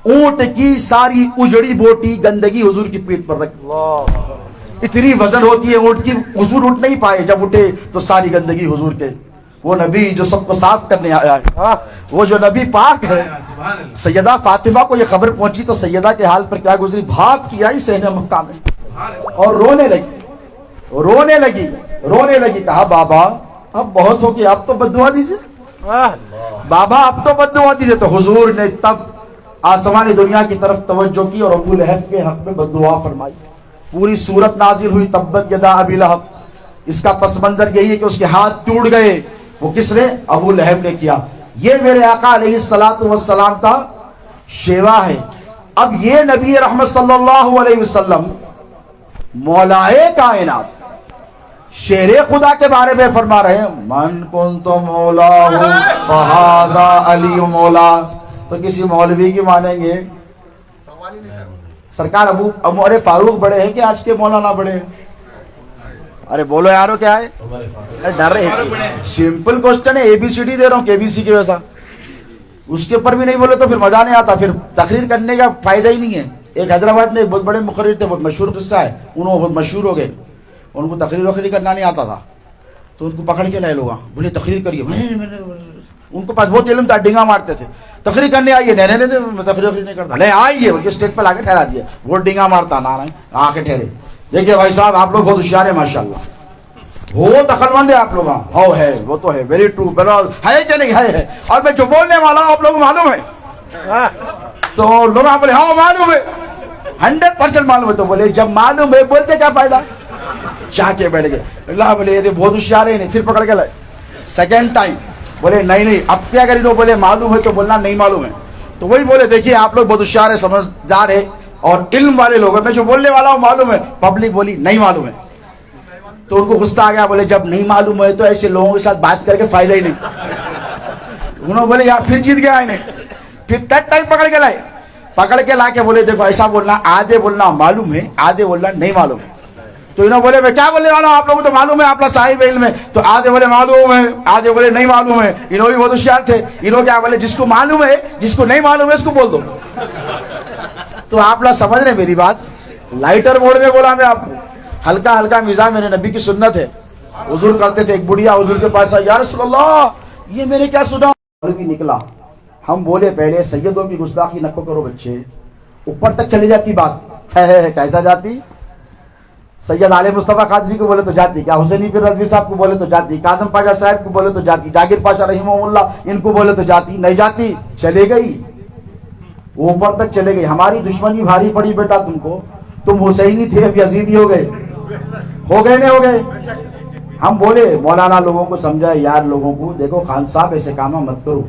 اونٹ کی ساری اجڑی بوٹی گندگی حضور کی پیٹ پر رکھی. اتنی وزن ہوتی ہے اونٹ کی، حضور اٹھ نہیں پائے. جب اٹھے تو ساری گندگی حضور کے. وہ نبی جو سب کو صاف کرنے آیا ہے، وہ جو نبی پاک ہے. سیدہ فاطمہ کو یہ خبر پہنچی تو سیدہ کے حال پر کیا گزری؟ بھاگ کی آئی صحن مکہ میں اور رونے لگی. کہا بابا اب بہت ہو گیا، اب تو بددعا دیجیے. بابا اب تو بددعا دیجیے. تو حضور نے تب آسمانی دنیا کی طرف توجہ کی اور ابو لہب کے حق میں بددعا فرمائی. پوری سورت نازل ہوئی تبت یدا ابی لہب. اس کا پس منظر یہی ہے کہ اس کے ہاتھ ٹوٹ گئے. وہ کس نے؟ ابو لہب نے کیا. یہ میرے آقا علیہ الصلوۃ والسلام کا شیوا ہے. اب یہ نبی رحمت صلی اللہ علیہ وسلم مولائے کائنات شیر خدا کے بارے میں فرما رہے ہیں من کنت مولا فہذا علی مولا. تو کسی مولوی کی مانیں گے؟ سرکار ابو عمر فاروق بڑے ہیں کہ آج کے مولانا بڑے ہیں؟ ارے بولو یارو کیا ہے؟ ڈر رہے ہیں. سمپل کوسچن ہے، اے بی سی ڈی دے رہا ہوں، کے بی سی کے ویسا. اس کے اوپر بھی نہیں بولے تو پھر مزہ نہیں آتا، پھر تقریر کرنے کا فائدہ ہی نہیں ہے. ایک حیدرآباد میں بہت بڑے مقرر تھے، بہت مشہور قصہ ہے. انہوں بہت مشہور ہو گئے، ان کو تقریر وقریر کرنا نہیں آتا تھا، تو ان کو پکڑ کے لائے لوگ، بولے تقریر کریے. ان کو پاس بہت علم تھا, ڈنگا مارتے تھے. تقریر کرنے آئیے, نہیں تقریر نہیں کرتا, نہیں آئیے بلکہ اسٹیج پہ لا کے ٹھہرا دیا, وہ ڈنگا مارتا نہ آ کے ٹھہرے. دیکھیے بھائی صاحب آپ لوگ بہت ہوشیار ہیں ماشاءاللہ, بہت عقل مند ہے آپ لوگ. ہاں ہے, وہ تو ہے, ویری ٹرو, ہے کہ نہیں ہے. اور میں جو بولنے والا ہوں آپ لوگوں کو معلوم ہے, تو لوگ آپ بولے ہاں معلوم ہے, 100% معلوم ہے. تو بولے جب معلوم ہے بولتے کیا فائدہ, چاہ کے بیٹھ گئے. اللہ بولے یہ بہت ہوشیار ہے, پھر پکڑ کے لائے. سیکنڈ ٹائم بولے نہیں اب کیا کری, لوگ بولے معلوم ہے تو بولنا نہیں معلوم ہے. تو وہی بولے دیکھیے آپ لوگ بہت ہوشیار ہے, سمجھدار ہے اور علم والے لوگ ہیں, میں جو بولنے والا ہوں معلوم ہے. پبلک بولی نہیں معلوم ہے. تو ان کو غصہ آ گیا, بولے جب نہیں معلوم ہے تو ایسے لوگوں کے ساتھ بات کر کے فائدہ ہی نہیں. انہوں بولے یار پھر جیت گیا انہیں. پھر تھرڈ ٹائم پکڑ کے لائے, پکڑ کے لا کے بولے دیکھو ایسا بولنا, آدھے بولنا معلوم ہے, آدھے بولنا نہیں معلوم ہے. تو انہوں بولے میں کیا بولنے والا ہوں, آپ لوگوں کو تو معلوم ہے, آپ لوگ صاحب علم ہے. تو آدھے بولے معلوم ہے, آدھے بولے نہیں معلوم ہے. انہوں بھی بہت ہوشیار تھے, انہوں کیا بولے جس کو معلوم ہے جس کو نہیں معلوم ہے اس کو بول دو. تو آپ لوگ سمجھ رہے میری بات, لائٹر موڈ میں بولا میں آپ کو, ہلکا ہلکا مزاج, میرے نبی کی سنت ہے. حضور کرتے تھے, ایک بڑھیا حضور کے پاس آئی, یا رسول اللہ یہ میں نے کیا سنا, بھی نکلا. ہم بولے پہلے سیدوں کی گستاخی نہ کرو بچے, اوپر تک چلی جاتی بات ہے. کیسا جاتی, سید علی مصطفیٰ قادری کو بولے تو جاتی, کیا حسینی پیر رضوی صاحب کو بولے تو جاتی, کاظم پاشا صاحب کو بولے تو جاتی, جاگیر پاشا رحمہ اللہ ان کو بولے تو جاتی, نہیں جاتی, چلے گئی, وہ اوپر تک چلے گئی. ہماری دشمنی بھاری پڑی بیٹا تم کو, تم حسینی تھے اب یزیدی ہو گئے, ہو گئے نہیں ہو گئے. ہم بولے مولانا لوگوں کو سمجھائے, یار لوگوں کو دیکھو خان صاحب ایسے کام مت کرو,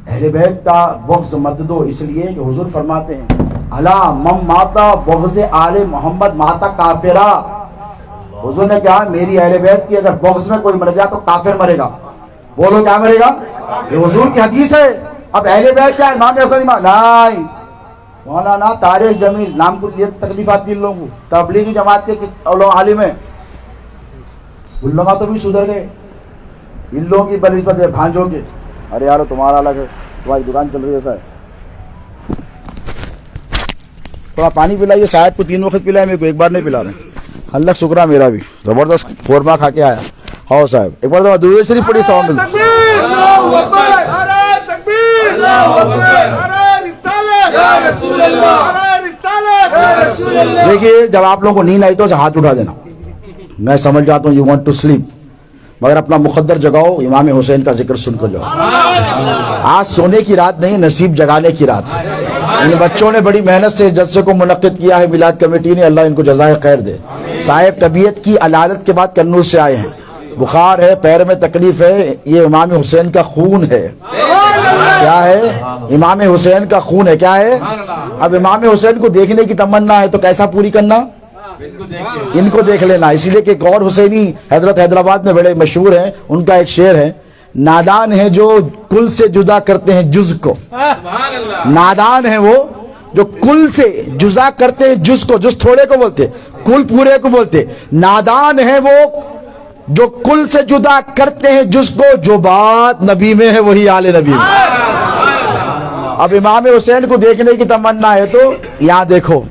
اہل بیت کا بغض مت دو, اس لیے کہ حضور فرماتے ہیں الا مم ماتا بغض آل محمد ماتا کافرا. حضور نے کہا میری اہل بیت کی اگر بغض میں کوئی مر گیا تو کافر مرے گا. بولو کیا مرے گا, یہ حضور کی حدیث ہے. اب اہل بیت کیا ہے, امام حسن امام نہیں, مولانا طارق جمیل نام کو یہ تکلیف آتی ہے لوگوں کو, تبلیغی جماعت کے لوگ عالم ہیں, ان لوگ تو بھی سدھر گئے, ان لوگوں کی بنسبت ہے بھانجوں کے. ارے یار تمہارا الگ ہے, تمہاری دکان چل رہی ہے, ایسا ہے. تھوڑا پانی پلائیے, صاحب کو 3 وقت پلائے, میرے کو ایک بار نہیں پلا رہے. اللہ شکرہ میرا بھی زبردست قورمہ کھا کے آیا. ہاں صاحب ایک بار دفعہ درود شریف پڑھی ساؤنڈ. دیکھیے جب آپ لوگوں کو نیند آئی تو ہاتھ اٹھا دینا, میں سمجھ جاتا ہوں یو وانٹ ٹو سلیپ, مگر اپنا مقدر جگاؤ, امام حسین کا ذکر سن کر جاؤ. آج سونے کی رات نہیں, نصیب جگانے کی رات. ان بچوں نے بڑی محنت سے جلسے کو منعقد کیا ہے, میلاد کمیٹی نے, اللہ ان کو جزائے خیر دے. صاحب طبیعت کی علالت کے بعد کنور سے آئے ہیں, بخار ہے, پیر میں تکلیف ہے, یہ امام حسین کا خون ہے. کیا ہے, امام حسین کا خون ہے. کیا ہے, اب امام حسین کو دیکھنے کی تمنا ہے تو کیسا پوری کرنا, ان کو دیکھ لینا. اسی لیے کہ ایک اور حسینی حضرت حیدرآباد میں بڑے مشہور ہیں, ان کا ایک شعر ہے, نادان ہیں جو کل سے جدا کرتے ہیں جز کو. نادان ہیں وہ جو کل سے جدا کرتے ہیں جز کو, جز تھوڑے کو بولتے, کل پورے کو بولتے. نادان ہیں وہ جو کل سے جدا کرتے ہیں جز کو, جو بات نبی میں ہے وہی آل نبی میں. اب امام حسین کو دیکھنے کی تمنا ہے تو یہاں دیکھو,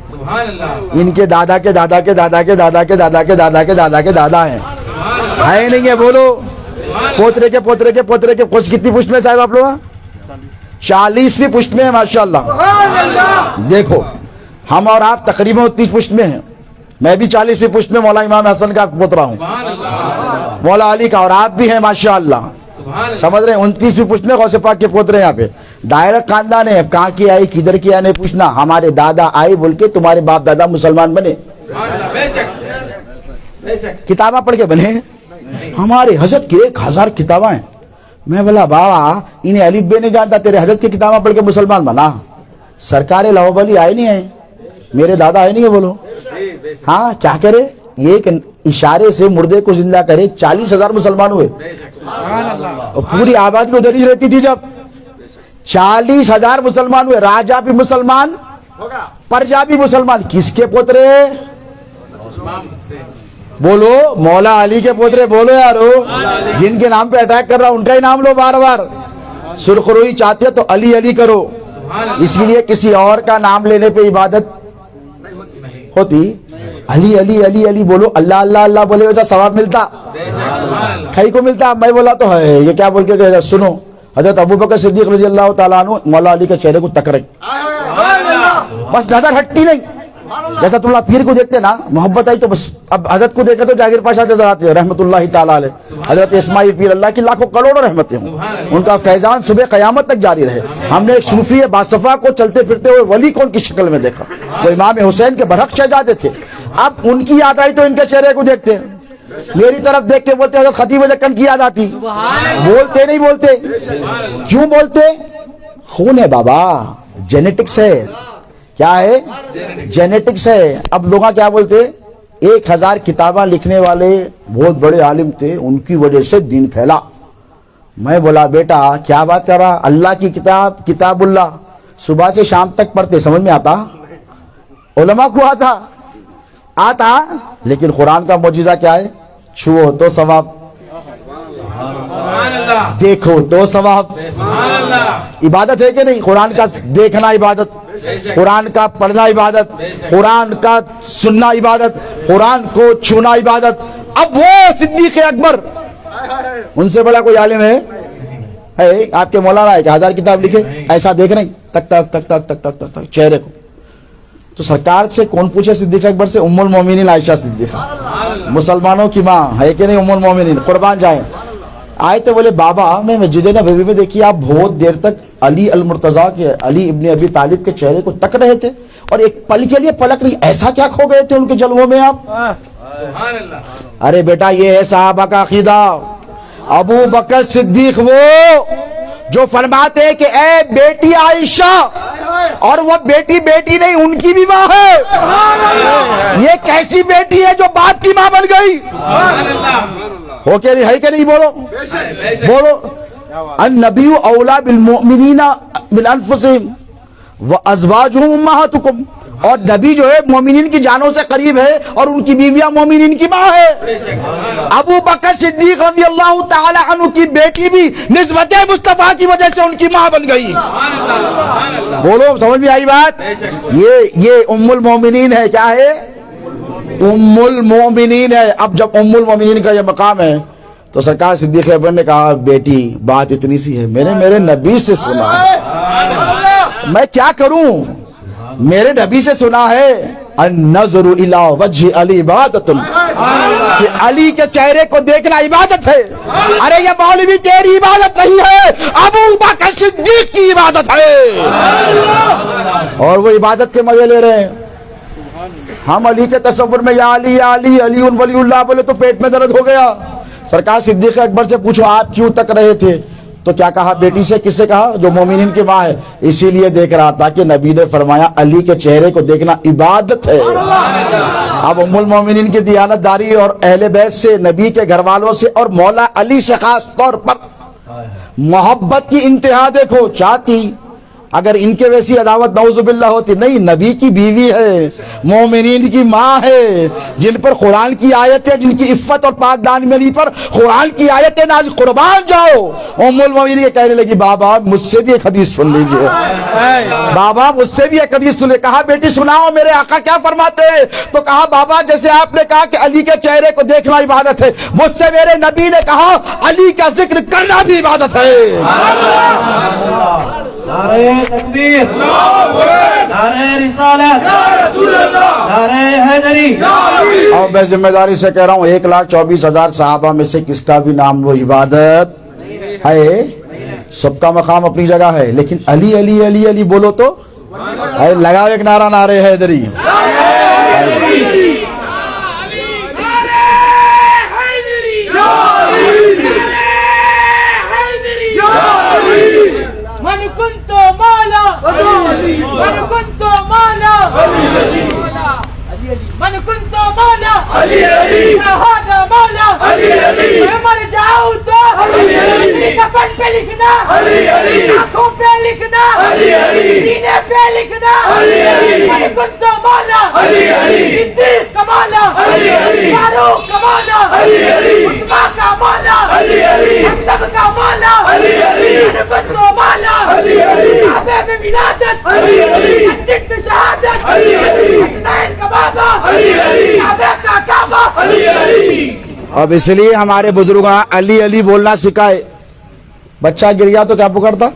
ان کے دادا کے دادا کے دادا کے دادا کے دادا کے دادا کے دادا کے دادا ہیں, ہے نہیں ہے, بولو. پوترے کے پوترے کے پوترے کے کتنی پشت میں صاحب آپ لوگ, 40ویں پشت میں ہے ماشاءاللہ. دیکھو ہم اور آپ تقریباً 30 پشت میں ہیں, میں بھی 40ویں پشت میں مولا امام حسن کا پوترا ہوں, مولا علی کا, اور آپ بھی ہیں ماشاءاللہ. سمجھ رہے ہیں, 29ویں پشت میں غوث پاک کے پوترے یہاں پہ. ڈائریکٹ خاندان ہے, کہاں کی آئی کدھر کی آئی نہیں پوچھنا, ہمارے دادا آئے بول کے تمہارے باپ دادا مسلمان بنے, کتاباں پڑھ کے بنے. ہمارے حضرت کی 1000 کتاباں ہیں. میں بولا بابا انہیں الف بے نہیں جانتا, تیرے حضرت کی کتاباں پڑھ کے مسلمان بنا. سرکار لاہور علی آئے نہیں ہیں, میرے دادا آئے نہیں ہے, بولو. ہاں کیا کرے, ایک اشارے سے مردے کو زندہ کرے, 40,000 مسلمان ہوئے. اور پوری آبادی ادھر ہی رہتی تھی جب, 40,000 مسلمان ہوئے. راجا بھی مسلمان, پرجا بھی مسلمان. کس کے پوترے, بولو مولا علی کے پوترے, بولو یارو. جن کے نام پہ اٹیک کر رہا ان کا ہی نام لو بار بار. سرخروئی چاہتے تو علی علی کرو, اسی لیے کسی اور کا نام لینے پہ عبادت ہوتی. علی علی علی علی بولو, اللہ اللہ اللہ بولے ویسا ثواب ملتا, کھائی کو ملتا. میں بولا تو ہے, یہ کیا بول کے سنو, حضرت ابو بکر صدیق رضی اللہ تعالیٰ عنہ مولا علی کے چہرے کو تک رہے، بس نظر ہٹتی نہیں. جیسا تم اللہ پیر کو دیکھتے نا محبت آئی تو بس. اب حضرت کو دیکھے تو جاگیر پاشا نظر آتے ہیں رحمت اللہ تعالیٰ علیہ. حضرت اسماعیل پیر اللہ کی لاکھوں کروڑوں رحمتیں ہوں، ان کا فیضان صبح قیامت تک جاری رہے. ہم نے ایک صوفی باصفا کو چلتے پھرتے ہوئے ولی کون کی شکل میں دیکھا، وہ امام حسین کے برحق شہزادے تھے. اب ان کی یاد آئی تو ان کے چہرے کو دیکھتے ہیں، میری طرف دیکھ کے بولتے حضرت خطیب دکن کی یاد آتی. بولتے نہیں بولتے، کیوں بولتے؟ خون ہے بابا، جینیٹکس ہے. کیا ہے؟ جینیٹکس ہے. اب لوگ کیا بولتے؟ 1000 کتاباں لکھنے والے بہت بڑے عالم تھے، ان کی وجہ سے دین پھیلا. میں بولا بیٹا کیا بات کر رہا؟ اللہ کی کتاب، کتاب اللہ صبح سے شام تک پڑھتے، سمجھ میں آتا؟ علماء کو آتا لیکن قرآن کا معجزہ کیا ہے؟ چھو تو ثواب، دیکھو تو ثواب. عبادت ہے کہ نہیں؟ قرآن کا دیکھنا عبادت، قرآن کا پڑھنا عبادت، قرآن کا سننا عبادت، قرآن کو چھونا عبادت. اب وہ صدیق اکبر، ان سے بڑا کوئی عالم ہے؟ آپ کے مولانا ہے کہ 1000 کتاب لکھے، ایسا دیکھ رہے ہیں تک تک تک تک تک تک تک چہرے کو. تو سرکار سے کون پوچھے صدیق اکبر سے؟ ام المومنین عائشہ صدیقہ، مسلمانوں کی ماں ہے کہ نہیں ام المومنین، قربان جائیں. آئے تو بولے بابا میں مسجد نبوی میں دیکھی آپ بہت دیر تک علی المرتضیٰ کے، علی ابن ابی طالب کے چہرے کو تک رہے تھے اور ایک پل کے لیے پلک نہیں، ایسا کیا کھو گئے تھے ان کے جلووں میں آپ؟ ارے بیٹا یہ ہے صحابہ کا عقیدہ. ابو بکر صدیق وہ جو فرماتے ہیں کہ اے بیٹی عائشہ، اور وہ بیٹی بیٹی نہیں ان کی بھی ماں ہے. یہ کیسی بیٹی ہے جو باپ کی ماں بن گئی؟ ہو کہ نہیں ہے کہ نہیں؟ بولو بولو. النبی اولا بالمؤمنین من انفسہم وازواجہم امہاتکم، اور نبی جو ہے مومنین کی جانوں سے قریب ہے اور ان کی بیویاں مومنین کی ماں ہے. ابو بکر صدیق رضی اللہ تعالی عنہ کی بیٹی بھی نسبت مصطفیٰ کی وجہ سے ان کی ماں بن گئی. بولو سمجھ میں آئی بات؟ یہ ام المومنین ہے. کیا ہے؟ ام المومنین ہے. اب جب ام المومنین کا یہ مقام ہے تو سرکار صدیق اکبر نے کہا بیٹی بات اتنی سی ہے، میں نے میرے نبی سے سنا ہے، میں کیا کروں؟ میرے نبی سے سنا ہے النظر الی وجہ علی عبادت، کہ علی کے چہرے کو دیکھنا عبادت ہے. ارے یہ مولوی تیری عبادت نہیں ہے، ابو بکر صدیق کی عبادت ہے، اور وہ عبادت کے مزے لے رہے ہیں. ہم علی کے تصور میں یا علی یا علی علی ولی اللہ بولے تو پیٹ میں درد ہو گیا. سرکار صدیق اکبر سے پوچھو آپ کیوں تک رہے تھے؟ تو کیا کہا؟ بیٹی سے. کس سے کہا؟ جو مومنین کی ماں ہے. اسی لیے دیکھ رہا تھا کہ نبی نے فرمایا علی کے چہرے کو دیکھنا عبادت ہے. اب ام المومنین کی دیانت داری اور اہل بیت سے، نبی کے گھر والوں سے اور مولا علی سے خاص طور پر محبت کی انتہا دیکھو. چاہتی اگر ان کے ویسی عداوت نعوذ باللہ ہوتی. نہیں، نبی کی بیوی ہے، مومنین کی ماں ہے، جن پر قرآن کی آیتیں، جن کی عفت اور پاک دامنی پر قرآن کی آیتیں نازل. قربان جاؤ. ام المومنین یہ کہنے لگی بابا مجھ سے بھی ایک حدیث سن لیجئے، بابا مجھ سے بھی ایک حدیث سن لے. کہا بیٹی سناؤ میرے آقا کیا فرماتے ہیں؟ تو کہا بابا جیسے آپ نے کہا کہ علی کے چہرے کو دیکھنا عبادت ہے، مجھ سے میرے نبی نے کہا علی کا ذکر کرنا بھی عبادت ہے. نعرہ تکبیر، نعرہ رسالت، نعرہ حیدری. اور میں ذمہ داری سے کہہ رہا ہوں 1,24,000 صحابہ میں سے کس کا بھی نام وہ عبادت ہے؟ سب کا مقام اپنی جگہ ہے، لیکن علی علی علی علی بولو تو لگاؤ ایک نعرہ، نعرہ حیدری. من كنت مالا من كنت مالا من كنت مالا هذا مالا مرجع کفن پہ لکھنا، آنکھوں پہ لکھنا، سینے پہ لکھنا. من كنت مالا صدیق کا مالا، فاروق کا مالا، عثمان کا مالا، ہم سب کا مالا. من كنت مالا کعبے میں ولادت، مسجد میں شہادت، حسنین کا بابا، کعبے کا کعبہ. اب اس لیے ہمارے بزرگوں علی علی بولنا سکھائے. بچہ گر گیا تو کیا پکارتا؟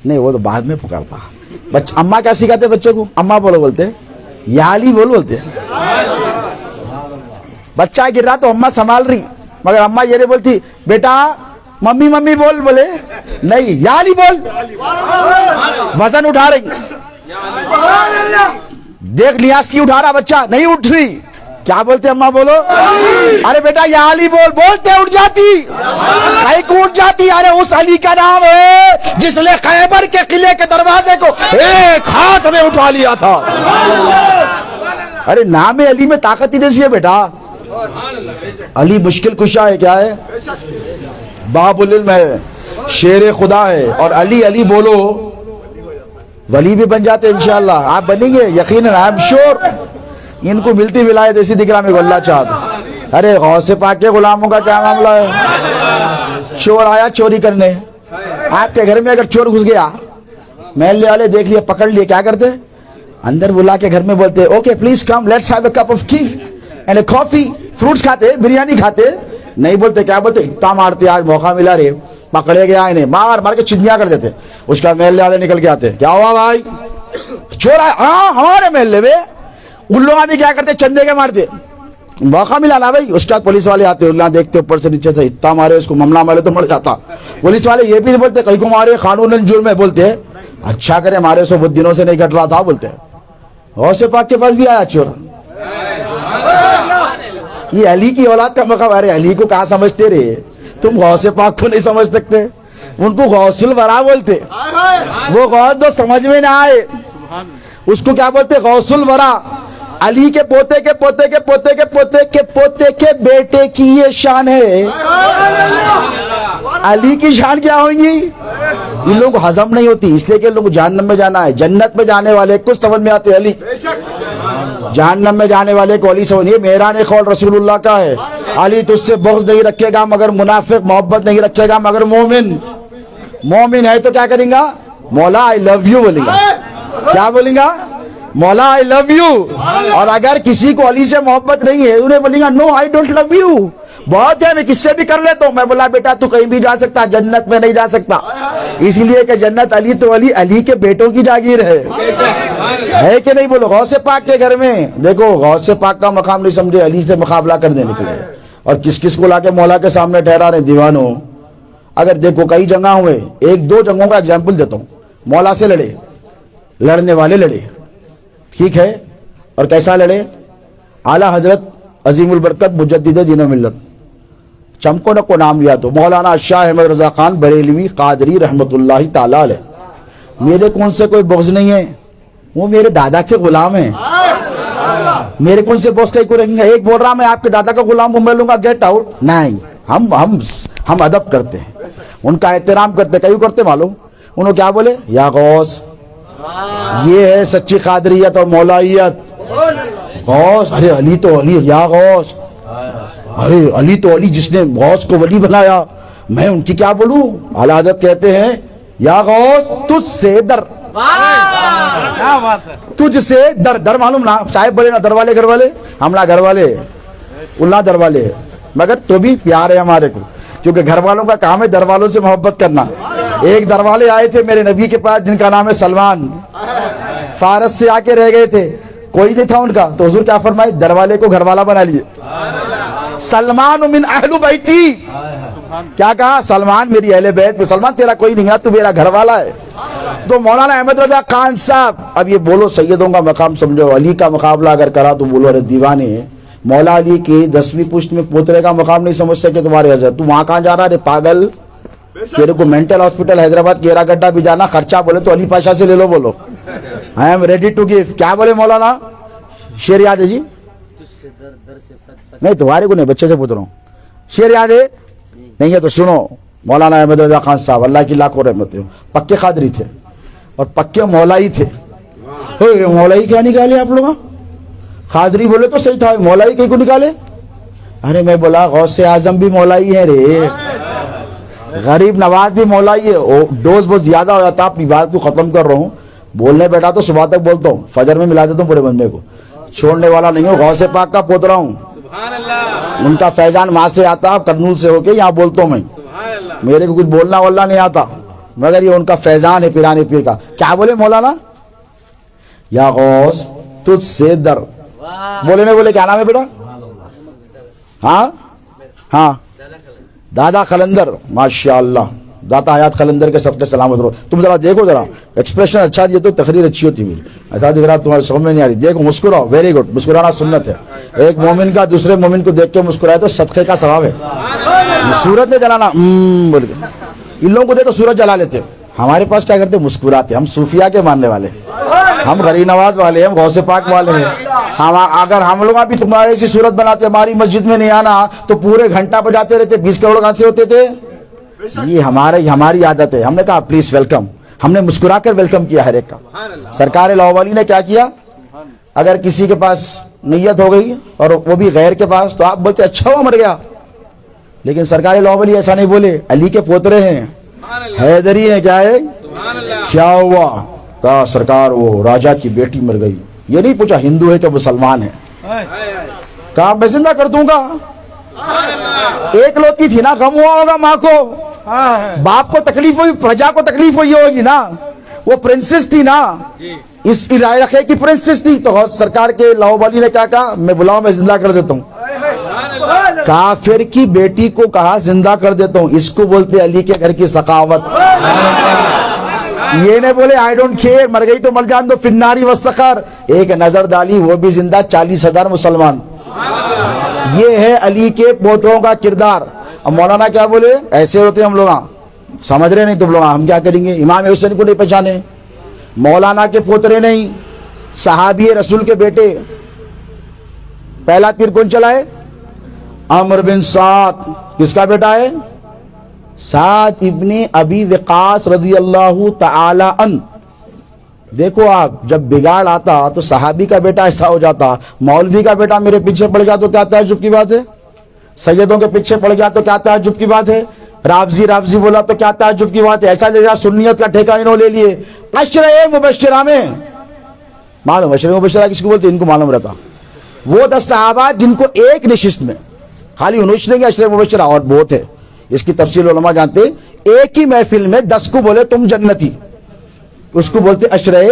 نہیں وہ تو بعد میں پکارتا. بچہ اماں کیا سکھاتے بچے کو؟ اماں بولو بولتے, یا علی بولتے. بچہ گر رہا تو اماں سنبھال رہی, مگر اماں یہ نہیں بولتی بیٹا ممی ممی بول, بولے نہیں یا علی بول. وزن اٹھا رہی, دیکھ نیاز کی اٹھا رہا بچہ, نہیں اٹھ رہی, کیا بولتے اماں بولو, ارے بیٹا یا علی بول, بولتے اٹھ جاتی, کہیں کو اٹھ جاتی. ارے اس علی کا نام ہے جس نے خیبر کے قلعے کے دروازے کو ایک ہاتھ میں اٹھا لیا تھا. ارے نام علی میں طاقت ہی دیسی ہے بیٹا. علی مشکل کشا ہے, کیا ہے, باب العلم ہے, شیر خدا ہے. اور علی علی بولو ولی بھی بن جاتے انشاءاللہ. آپ بنیں گے یقیناً, آئی ایم شور. ان کو ملتی ولایت ایسی دکھ رہا میرے کو اللہ چاہتا. ارے غوث پاک کے غلاموں کا کیا معاملہ ہے؟ چور آیا چوری کرنے, آپ کے گھر میں اگر چور گھس گیا, محلے والے دیکھ لیا پکڑ لیے, کیا کرتے؟ اندر بلا کے گھر میں بولتے okay please come let's have a cup of T and a coffee. Fruits کھاتے, بریانی کھاتے, نہیں بولتے, کیا بولتے اتنا مارتے آج موقع ملا رے, پکڑے گیا انہیں, مار مار کے چنیا کر دیتے. اس کا محلے والے نکل کے آتے, کیا ہوا بھائی چور آیا؟ ہاں ہمارے محلے میں. ان لوگ بھی کیا کرتے, چندے کے مارتے, موقع ملا نا بھائی. اس کے بعد پولیس والے آتے, اللہ دیکھتے اوپر سے نیچے سے, اتنا مارے اس کو, معاملہ مارے تو مر جاتا. پولیس والے یہ بھی نہیں بولتے کہیں کو مارے قانون جرم ہے, بولتے اچھا کرے مارے سو بہت دنوں سے نہیں کٹ رہا تھا. بولتے غوث پاک کے پاس بھی آیا چور. یہ علی کی اولاد کا مقام. ارے علی کو کہاں سمجھتے رہے تم, غوث پاک کو نہیں سمجھ سکتے. ان کو غوث الورا بولتے, وہ غوث جو سمجھ میں نہ آئے اس کو کیا بولتے, غوث الورا. علی کے پوتے کے پوتے کے پوتے کے پوتے کے پوتے کے بیٹے کی یہ شان ہے. علی کی شان کیا ہوئی گی؟ ان لوگوں کو ہضم نہیں ہوتی, اس لیے کہ لوگ جہنم میں جانا ہے. جنت میں جانے والے کچھ سمجھ میں آتے علی, جہنم میں جانے والے کو علی سمجھ. یہ میرا نہیں قول رسول اللہ کا ہے. علی تجھ سے بغض نہیں رکھے گا مگر منافق, محبت نہیں رکھے گا مگر مومن. مومن ہے تو کیا کریں گا, مولا آئی لو یو بولیں گا. کیا بولیں گا, مولا آئی لو یو. اور اگر کسی کو علی سے محبت نہیں ہے انہیں بولیں گا نو آئی ڈونٹ لو یو. بہت ہے, میں کس سے بھی کر لیتا ہوں. میں بولا بیٹا تو کہیں بھی جا سکتا, جنت میں نہیں جا سکتا, اسی لیے کہ جنت علی تو علی, علی کے بیٹوں کی جاگیر ہے کہ نہیں بولو. غوث پاک کے گھر میں دیکھو, غوث پاک کا مقام نہیں سمجھے, علی سے مقابلہ کرنے نکلے. اور کس کس کو لا کے مولا کے سامنے ٹھہرا رہے دیوانوں. اگر دیکھو کئی جگہ ہوئے, ایک دو جگہوں کا اگزامپل دیتا ہوں. مولا سے لڑے, لڑنے والے لڑے, ٹھیک ہے, اور کیسا لڑے؟ اعلیٰ حضرت عظیم البرکت مجدد دین و ملت چمکو نکو نام لیا تو مولانا شاہ احمد رضا خان بریلوی قادری رحمت اللہ تعالی علیہ. میرے کون سے کوئی بغض نہیں ہے, وہ میرے دادا کے غلام ہیں. میرے کون سے بغض کو رکھیں گے؟ ایک بول رہا میں آپ کے دادا کا غلام ہوں, میں لوں گا گیٹ آؤٹ. نہیں, ہم ادب کرتے ہیں, ان کا احترام کرتے. کیوں کرتے معلوم؟ انہوں کیا بولے, یا غوث. یہ ہے سچی قادریت اور مولائیت. غوث, ارے علی تو علی, یا غوث, ارے علی تو علی جس نے غوث کو ولی بنایا, میں ان کی کیا بولوں؟ اعلیٰ حضرت کہتے ہیں یا غوث تجھ سے در, تجھ سے در. در معلوم نا صاحب بولے نا در والے گھر والے, ہم نا گھر والے, اللہ در والے, مگر تو بھی پیار ہے ہمارے کو, کیونکہ گھر والوں کا کام ہے در والوں سے محبت کرنا. ایک در والے آئے تھے میرے نبی کے پاس جن کا نام ہے سلمان, فارس سے آ کے رہ گئے تھے, کوئی نہیں تھا ان کا, تو حضور کیا فرمائے, در والے کو گھر والا بنا لیے. سلمان من اہل بیتی, کیا کہا, سلمان میری اہل بیت میں, سلمان تیرا کوئی نہیں ہے, تو میرا گھر والا ہے. تو مولانا احمد رضا خان صاحب, اب یہ بولو سیدوں کا مقام سمجھو, علی کا مقابلہ اگر کرا تو بولو ارے دیوانے. مولا علی کی 10ویں پشت میں پوترے کا مقام نہیں سمجھ سکے تمہارے حضرت, تو وہاں کہاں جا رہا ہے پاگل. تیرے کو مینٹل ہاسپٹل حیدرآباد کیرا گڈھا بھی جانا, خرچہ بولے تو علی پاشا سے لے لو. بولو I am ready to give. کیا بولے مولانا, شعر یاد ہے جی؟ نہیں تمہارے کو نہیں, بچے سے پوچھ رہا ہوں. شعر یاد ہے نہیں ہے تو سنو. مولانا احمد رضا خان صاحب اللہ کی لاکھوں رحمت ہو, پکے قادری تھے اور پکے مولائی تھے. مولائی کیا نکالے آپ لوگ, قادری بولے تو صحیح تھا, مولائی کہیں کو نکالے. ارے میں بولا غوث اعظم بھی مولائی ہے رے, غریب نواز بھی مولائی ہے. ڈوز بہت زیادہ ہو جاتا, اپنی بات کو ختم کر رہا ہوں. بولنے بیٹھا تو صبح تک بولتا ہوں, فجر میں ملا دیتا ہوں پورے بندے کو, چھوڑنے والا نہیں ہوں. غوث پاک کا پوترا ہوں, ان کا فیضان وہاں سے آتا, کرنول سے ہو کے یہاں بولتا ہوں میں. میرے کو کچھ بولنا واللہ نہیں آتا، مگر یہ ان کا فیضان ہے پیرانے پیر کا. کیا بولے مولانا؟ یا غوث تجھ سے در بولے نہیں بولے. کیا نام ہے بیٹا؟ ہاں ہاں دادا قلندر، ماشاءاللہ داتا حیات قلندر کے سب کے سلامت رہو. تم ذرا دیکھو، ذرا ایکسپریشن اچھا دیے تو تقریر اچھی ہوتی میری. ایسا دیکھ رہا تمہارے سمجھ میں نہیں آ رہی. دیکھو مسکراؤ، ویری گڈ. مسکرانا سنت ہے. ایک مومن کا دوسرے مومن کو دیکھ کے مسکرائے تو صدقے کا ثواب ہے. سورج میں جلانا بول کے ان لوگوں کو دیکھو سورج جلا لیتے. ہمارے پاس کیا کرتے؟ مسکراتے. ہم صوفیہ کے ماننے والے، ہم غریب نواز والے، ہم غوث پاک والے ہیں. ہم اگر ہم لوگ بھی تمہاری ایسی صورت بناتے، ہماری مسجد میں نہیں آنا تو پورے گھنٹہ بجاتے رہتے. 20 کروڑ کہاں سے ہوتے تھے؟ یہ ہماری عادت ہے. ہم نے کہا پلیز ویلکم. ہم نے مسکرا کر ویلکم کیا ہر ایک کا. سرکار لاہوری نے کیا کیا؟ اگر کسی کے پاس نیت ہو گئی اور وہ بھی غیر کے پاس تو آپ بولتے اچھا ہوا مر گیا. لیکن سرکار لاہوری ایسا نہیں بولے. علی کے پوترے ہیں، حیدری ہیں. کیا ہے؟ کیا ہوا؟ کہا سرکار وہ راجا کی بیٹی مر گئی. یہ نہیں پوچھا ہندو ہے کہ مسلمان ہے. کہا میں زندہ کر دوں گا. ایک لوتی تھی نا، غم ہوا ہوگا ماں کو، باپ کو تکلیف ہوئی، پرجا کو تکلیف ہوئی ہوگی نا. وہ پرنسس تھی نا، اس علاقے کی پرنسس تھی. تو سرکار کے لاہوری نے کیا کہا؟ میں بلاؤ، میں زندہ کر دیتا ہوں. کافر کی بیٹی کو کہا زندہ کر دیتا ہوں. اس کو بولتے علی کے گھر کی سخاوت. یہ نے بولے آئی ڈونٹ کیئر، مر گئی تو مر جان دو، فناری وسخر. ایک نظر ڈالی وہ بھی زندہ، 40,000 مسلمان. یہ ہے علی کے پوتروں کا کردار. اب مولانا کیا بولے؟ ایسے ہوتے ہم لوگ سمجھ رہے نہیں تم لوگ. ہم کیا کریں گے؟ امام حسین کو نہیں پہچانے، مولانا کے پوترے نہیں، صحابی رسول کے بیٹے. پہلا تیر کون چلائے؟ عمرو بن سعد. کس کا بیٹا ہے؟ سعد ابن ابی وقاص رضی اللہ تعالی عنہ. دیکھو آپ جب بگاڑ آتا تو صحابی کا بیٹا ایسا ہو جاتا، مولوی کا بیٹا میرے پیچھے پڑ گیا تو کیا تعجب کی بات ہے؟ سیدوں کے پیچھے پڑ گیا تو کیا تعجب کی بات ہے؟ رافضی بولا تو کیا تعجب کی بات ہے؟ ایسا جیسا سنیت کا ٹھیکہ انہوں لے لیے. عشرہ مبشرہ میں معلوم، عشرہ مبشرہ کس کو بولتے؟ ان کو معلوم رہتا. وہ 10 صحابہ جن کو ایک نشست میں خالی انہوں نے عشرہ مبشرہ، اور بہت ہے اس کی تفصیل علماء جانتے. ایک ہی محفل میں 10 کو بولے تم جنتی، اس کو بولتے عشرہ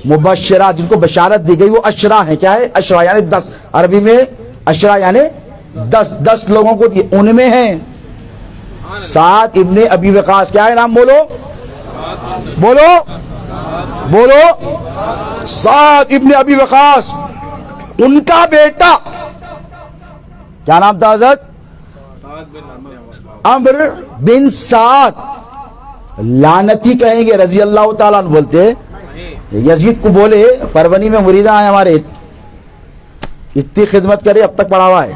مبشرہ. جن کو بشارت دی گئی وہ عشرہ ہیں. کیا ہے؟ عشرہ یعنی 10. عربی میں عشرہ یعنی 10 لوگوں کو دیے. ان میں ہیں سعد ابن ابی وقاص. کیا ہے نام؟ بولو بولو بولو. سعد ابن ابی وقاص. ان کا بیٹا کیا نام تھا حضرت؟ عمرو بن سعد. لعنتی کہیں گے، رضی اللہ تعالیٰ عنہ بولتے. یزید کو بولے پرونی میں مریدہ ہیں ہمارے، اتنی خدمت کرے اب تک پڑھا ہوا ہے.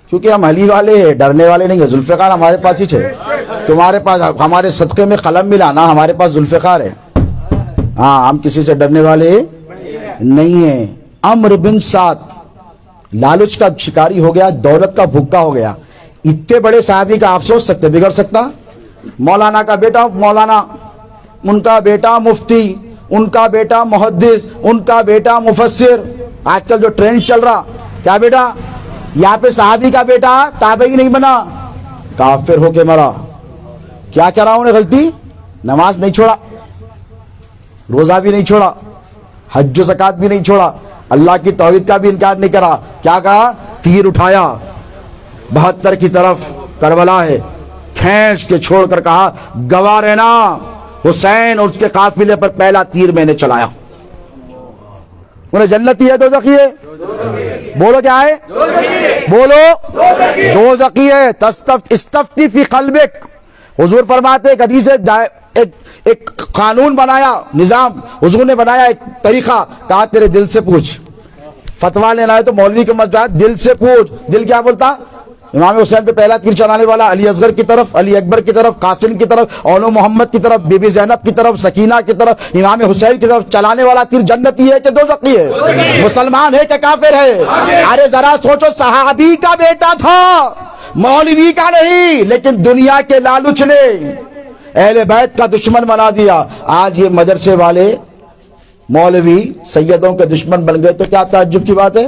کیونکہ ہم علی والے ہیں، ڈرنے والے نہیں ہیں. ذوالفقار ہمارے پاس ہی ہے، تمہارے پاس ہمارے صدقے میں قلم ملا نا، ہمارے پاس ذوالفقار ہے. ہاں ہم کسی سے ڈرنے والے نہیں ہیں. عمرو بن سعد لالچ کا شکاری ہو گیا، دولت کا بھوکا ہو گیا. اتنے بڑے صحابی کا آپ سوچ سکتے بگڑ سکتا؟ مولانا کا بیٹا مولانا، ان کا بیٹا مفتی، ان کا بیٹا محدث، ان کا بیٹا مفسر. آج کل جو ٹرینڈ چل رہا کیا بیٹا؟ یہاں پہ صحابی کا بیٹا تابعی نہیں بنا، کافر ہو کے مرا. کیا کرا انہوں نے غلطی؟ نماز نہیں چھوڑا، روزہ بھی نہیں چھوڑا، حج و زکات بھی نہیں چھوڑا، اللہ کی توحید کا بھی انکار نہیں کرا. کیا کہا؟ تیر اٹھایا 72 کی طرف، کربلا ہے، کھینچ کے چھوڑ کر کہا گواہ رہنا، حسین اور اس کے قافلے پر پہلا تیر میں نے چلایا. انہیں جنتی ہے دوزخی ہے؟ بولو کیا ہے؟ بولو دوزخی ہے. استفتی فی قلبک. حضور فرماتے ایک حدیث ایک قانون بنایا، نظام حضور نے بنایا، ایک طریقہ. کہا تیرے دل سے پوچھ. فتویٰ لینا ہے تو مولوی کے مسجد دل سے پوچھ. دل کیا بولتا؟ امام حسین پہ پہلا تیر چلانے والا علی اصغر کی طرف، علی اکبر کی طرف، قاسم کی طرف، اولو محمد کی طرف، بی بی زینب کی طرف، سکینہ کی طرف، امام حسین کی طرف چلانے والا تیر جنتی ہے کہ دوزخی ہے؟ مسلمان ہے کہ کافر ہے؟ ارے ذرا سوچو، صحابی کا بیٹا تھا، مولوی کا نہیں. لیکن دنیا کے لالچ نے اہل بیت کا دشمن بنا دیا. آج یہ مدرسے والے مولوی سیدوں کے دشمن بن گئے تو کیا تعجب کی بات ہے؟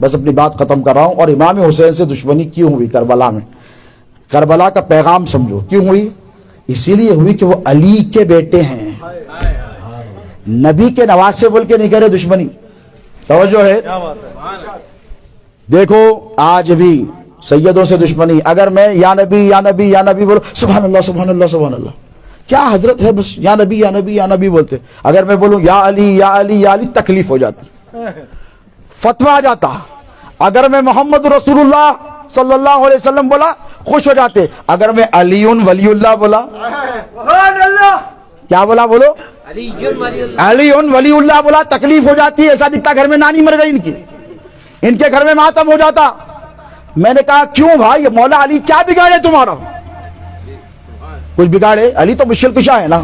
بس اپنی بات ختم کر رہا ہوں. اور امام حسین سے دشمنی کیوں ہوئی کربلا میں؟ کربلا کا پیغام سمجھو کیوں ہوئی. اسی لیے ہوئی کہ وہ علی کے بیٹے ہیں. نبی کے نواز سے بول کے نہیں کہہ رہے دشمنی. توجہ ہے. دیکھو آج بھی سیدوں سے دشمنی. اگر میں یا نبی یا نبی یا نبی بولو سبحان اللہ سبحان اللہ سبحان اللہ. کیا حضرت ہے، بس یا نبی یا نبی یا نبی بولتے. اگر میں بولوں یا علی یا علی یا علی تکلیف ہو جاتی، فتویٰ آ جاتا. اگر میں محمد رسول اللہ صلی اللہ علیہ وسلم بولا خوش ہو جاتے. اگر میں علی ولی اللہ بولا، کیا بولا بولو، علی ولی اللہ بولا تکلیف ہو جاتی. ایسا دکھتا گھر میں نانی مر گئی ان کے گھر میں ماتم ہو جاتا. میں نے کہا کیوں بھائی مولا علی کیا بگاڑے تمہارا؟ کچھ بگاڑے؟ علی تو مشکل کشا ہے نا،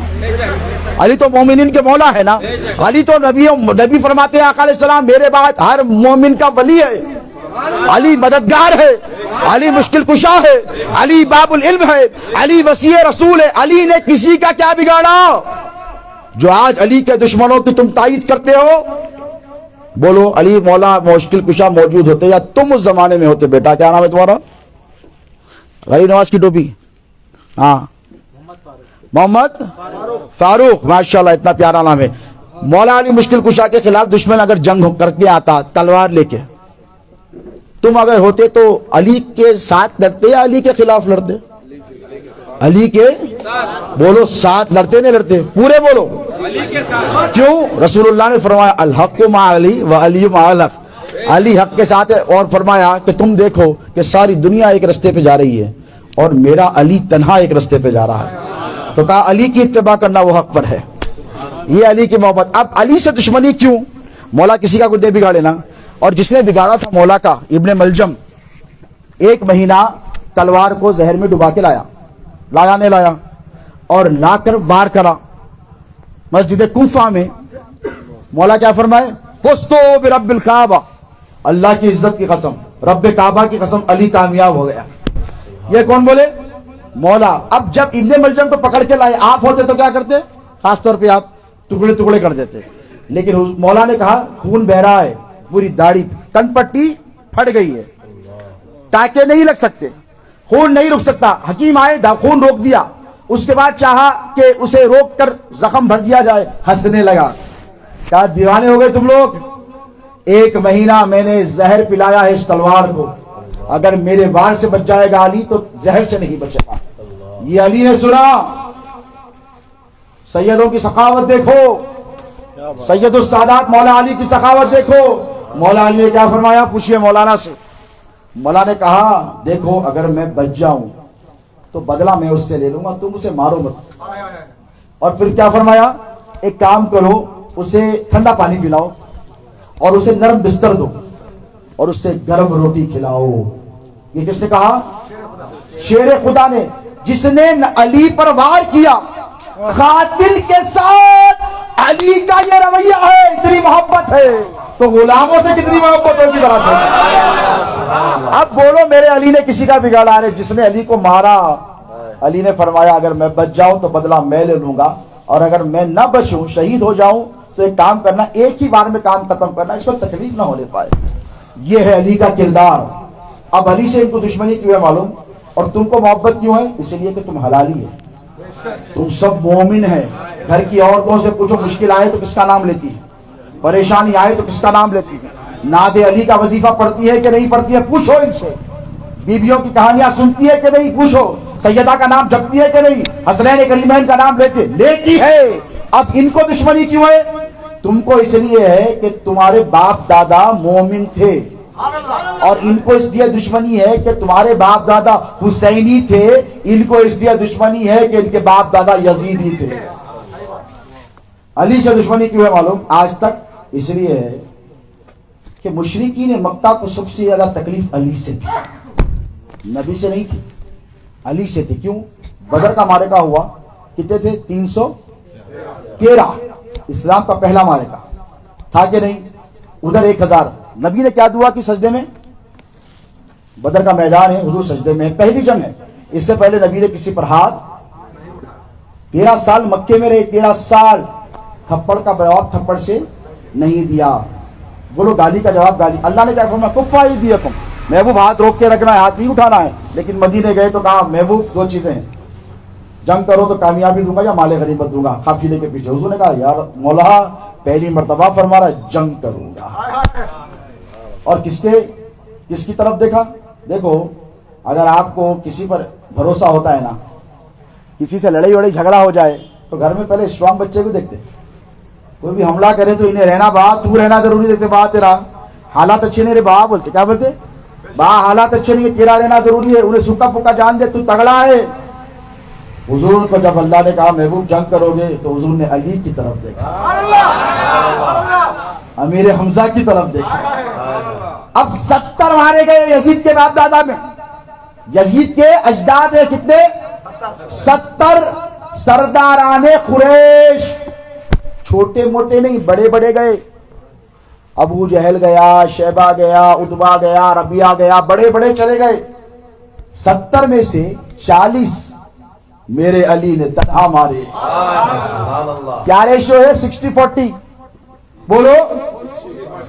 علی تو مومنین کے مولا ہے نا. علی تو نبی فرماتے ہیں آقا علیہ السلام میرے بعد ہر مومن کا ولی ہے. علی مددگار ہے، علی مشکل کشا ہے، علی باب العلم ہے، علی وسیع رسول ہے. علی نے کسی کا کیا بگاڑا؟ جو آج علی کے دشمنوں کی تم تائید کرتے ہو، بولو علی مولا مشکل کشا موجود ہوتے یا تم اس زمانے میں ہوتے. بیٹا کیا نام ہے تمہارا؟ غریب نواز کی ٹوپی، ہاں محمد فاروق، ماشاءاللہ اتنا پیارا نام ہے. مولا علی مشکل کشا کے خلاف دشمن اگر جنگ کر کے آتا تلوار لے کے، تم اگر ہوتے تو علی کے ساتھ لڑتے یا علی کے خلاف لڑتے؟ علی کے بولو ساتھ لڑتے نہیں لڑتے؟ پورے بولو. کیوں؟ رسول اللہ نے فرمایا الحق مع علی و علی مع الحق. علی حق کے ساتھ ہے. اور فرمایا کہ تم دیکھو کہ ساری دنیا ایک رستے پہ جا رہی ہے اور میرا علی تنہا ایک رستے پہ جا رہا ہے. تو کہا علی کی اتباع کرنا وہ حق پر ہے. یہ علی کی محبت. اب علی سے دشمنی کیوں؟ مولا کسی کا کچھ دے بگاڑے نا. اور جس نے بگاڑا تھا مولا کا ابن ملجم، 1 مہینہ تلوار کو زہر میں ڈبا کے لایا نہیں لایا، اور لا کر وار کرا مسجد کوفہ میں. مولا کیا فرمائے؟ فستو برب الکعبہ، اللہ کی عزت کی قسم، رب کعبہ کی قسم علی کامیاب ہو گیا. یہ کون بولے؟ مولا. اب جب ابن ملجم کو پکڑ کے لائے، آپ ہوتے تو کیا کرتے؟ خاص طور پہ آپ ٹکڑے ٹکڑے کر دیتے. لیکن مولا نے کہا خون بہ رہا ہے، پوری داڑھی کن پٹی پھٹ گئی ہے، ٹاکے نہیں لگ سکتے، خون نہیں رک سکتا. حکیم آئے، خون روک دیا. اس کے بعد چاہا کہ اسے روک کر زخم بھر دیا جائے، ہنسنے لگا. کہا دیوانے ہو گئے تم لوگ؟ 1 مہینہ میں نے زہر پلایا ہے اس تلوار کو، اگر میرے وار سے بچ جائے گا علی تو زہر سے نہیں بچے گا. یہ علی نے سنا. سیدوں کی سخاوت دیکھو، سید السادات مولا علی کی سخاوت دیکھو. مولا علی نے کیا فرمایا؟ پوچھئے مولانا سے. مولا نے کہا دیکھو اگر میں بچ جاؤں تو بدلہ میں اس سے لے لوں گا، تم اسے مارو مت. اور پھر کیا فرمایا؟ ایک کام کرو، اسے ٹھنڈا پانی پلاؤ اور اسے نرم بستر دو اور اس سے گرم روٹی کھلاؤ. یہ کس نے کہا؟ شیر خدا نے، جس نے علی پر وار کیا. قاتل کے ساتھ علی کا یہ رویہ ہے، اتنی محبت ہے تو غلاموں سے کتنی محبت ہوگی ذرا سے. اب بولو میرے علی نے کسی کا بگاڑا ہے؟ جس نے علی کو مارا، علی نے فرمایا اگر میں بچ جاؤں تو بدلہ میں لے لوں گا، اور اگر میں نہ بچوں شہید ہو جاؤں تو ایک کام کرنا، ایک ہی بار میں کام ختم کرنا، اس پر تکلیف نہ ہونے پائے. یہ ہے علی کا کردار. اب علی سے ان کو دشمنی کیوں ہے معلوم؟ اور تم کو محبت کیوں ہے؟ اس لیے کہ تم حلالی ہے، تم سب مومن ہیں. گھر کی عورتوں سے پوچھو مشکل آئے تو کس کا نام لیتی ہے، پریشانی آئے تو کس کا نام لیتی ہے، نعت علی کا وظیفہ پڑھتی ہے کہ نہیں پڑھتی ہے؟ پوچھو ان سے. بیویوں کی کہانیاں سنتی ہے کہ نہیں؟ پوچھو. سیدہ کا نام جپتی ہے کہ نہیں؟ حسنین کریمین کا نام لیتی ہے. اب ان کو دشمنی کیوں ہے؟ تم کو اس لیے ہے کہ تمہارے باپ دادا مومن تھے، اور ان کو اس لیے دشمنی ہے کہ تمہارے باپ دادا حسینی تھے. ان کو اس لیے دشمنی ہے کہ ان کے باپ دادا یزیدی تھے. علی سے دشمنی کیوں ہے معلوم؟ آج تک اس لیے ہے کہ مشرکین مکہ کو سب سے زیادہ تکلیف علی سے تھی، نبی سے نہیں تھی، علی سے تھی. کیوں؟ بدر کا معرکہ ہوا، کتنے تھے؟ 313. اسلام کا پہلا معرکہ تھا کہ نہیں؟ ادھر 1000. نبی نے کیا دعا کی سجدے میں؟ بدر کا میدان ہے، حضور سجدے میں، پہلی جنگ ہے. اس سے پہلے نبی نے کسی پر ہاتھ 13 سال مکے میں رہے، 13 سال تھپڑ کا جواب تھپڑ سے نہیں دیا. بولو گالی کا جواب گالی. اللہ نے کیا فرمایا؟ کفا ایدیکم، محبوب ہاتھ روک کے رکھنا ہے، ہاتھ نہیں اٹھانا ہے. لیکن مدینے گئے تو کہا محبوب دو چیزیں ہیں، جنگ کرو تو کامیابی دوں گا یا مال غنیمت دوں گا. قافلے کے پیچھے حضور نے کہا یار مولا پہلی مرتبہ فرما رہا ہے جنگ کروں گا. اور کس کی طرف دیکھا؟ دیکھو اگر آپ کو کسی پر بھروسہ ہوتا ہے نا، کسی سے لڑائی وڑائی جھگڑا ہو جائے تو گھر میں پہلے اسٹرانگ بچے کو دیکھتے. کوئی بھی حملہ کرے تو انہیں رہنا با، تو رہنا ضروری، دیکھتے با تیرا حالات اچھے نہیں رہے، با بولتے کیا بولتے؟ با حالات اچھے نہیں ہے، تیرا رہنا ضروری ہے، انہیں سوکھا پھوکا جان دے، تو تگڑا ہے. حضور کو جب اللہ نے کہا محبوب جنگ کرو گے تو حضور نے علی کی طرف دیکھا، امیر حمزہ کی طرف دیکھا. اب 70 مارے گئے یزید کے باپ دادا میں، یزید کے اجداد میں کتنے؟ 70 سرداران قریش، چھوٹے موٹے نہیں بڑے بڑے گئے. ابو جہل گیا، شیبہ گیا، عتبہ گیا، ربیعہ گیا، بڑے بڑے چلے گئے. 70 میں سے 40 میرے علی نے تنہا مارے. کیا ریشو ہے؟ 60-40. بولو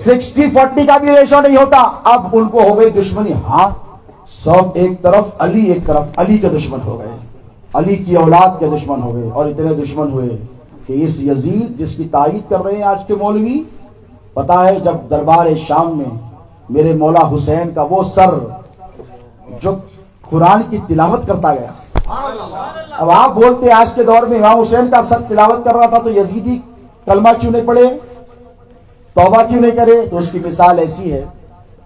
60-40 کا بھی ریشو نہیں ہوتا. اب ان کو ہو گئی دشمنی، ہاں سب ایک طرف علی ایک طرف، علی کے دشمن ہو گئے، علی کی اولاد کے دشمن ہو گئے. اور اتنے دشمن ہوئے کہ اس یزید جس کی تائید کر رہے ہیں آج کے مولوی، پتا ہے جب دربار شام میں میرے مولا حسین کا وہ سر جو قرآن کی تلاوت کرتا گیا، اب آپ بولتے آج کے دور میں امام حسین کا سر تلاوت کر رہا تھا تو یزیدی کلمہ کیوں نہیں پڑھے، توبہ کیوں نہیں کرے؟ تو اس کی مثال ایسی ہے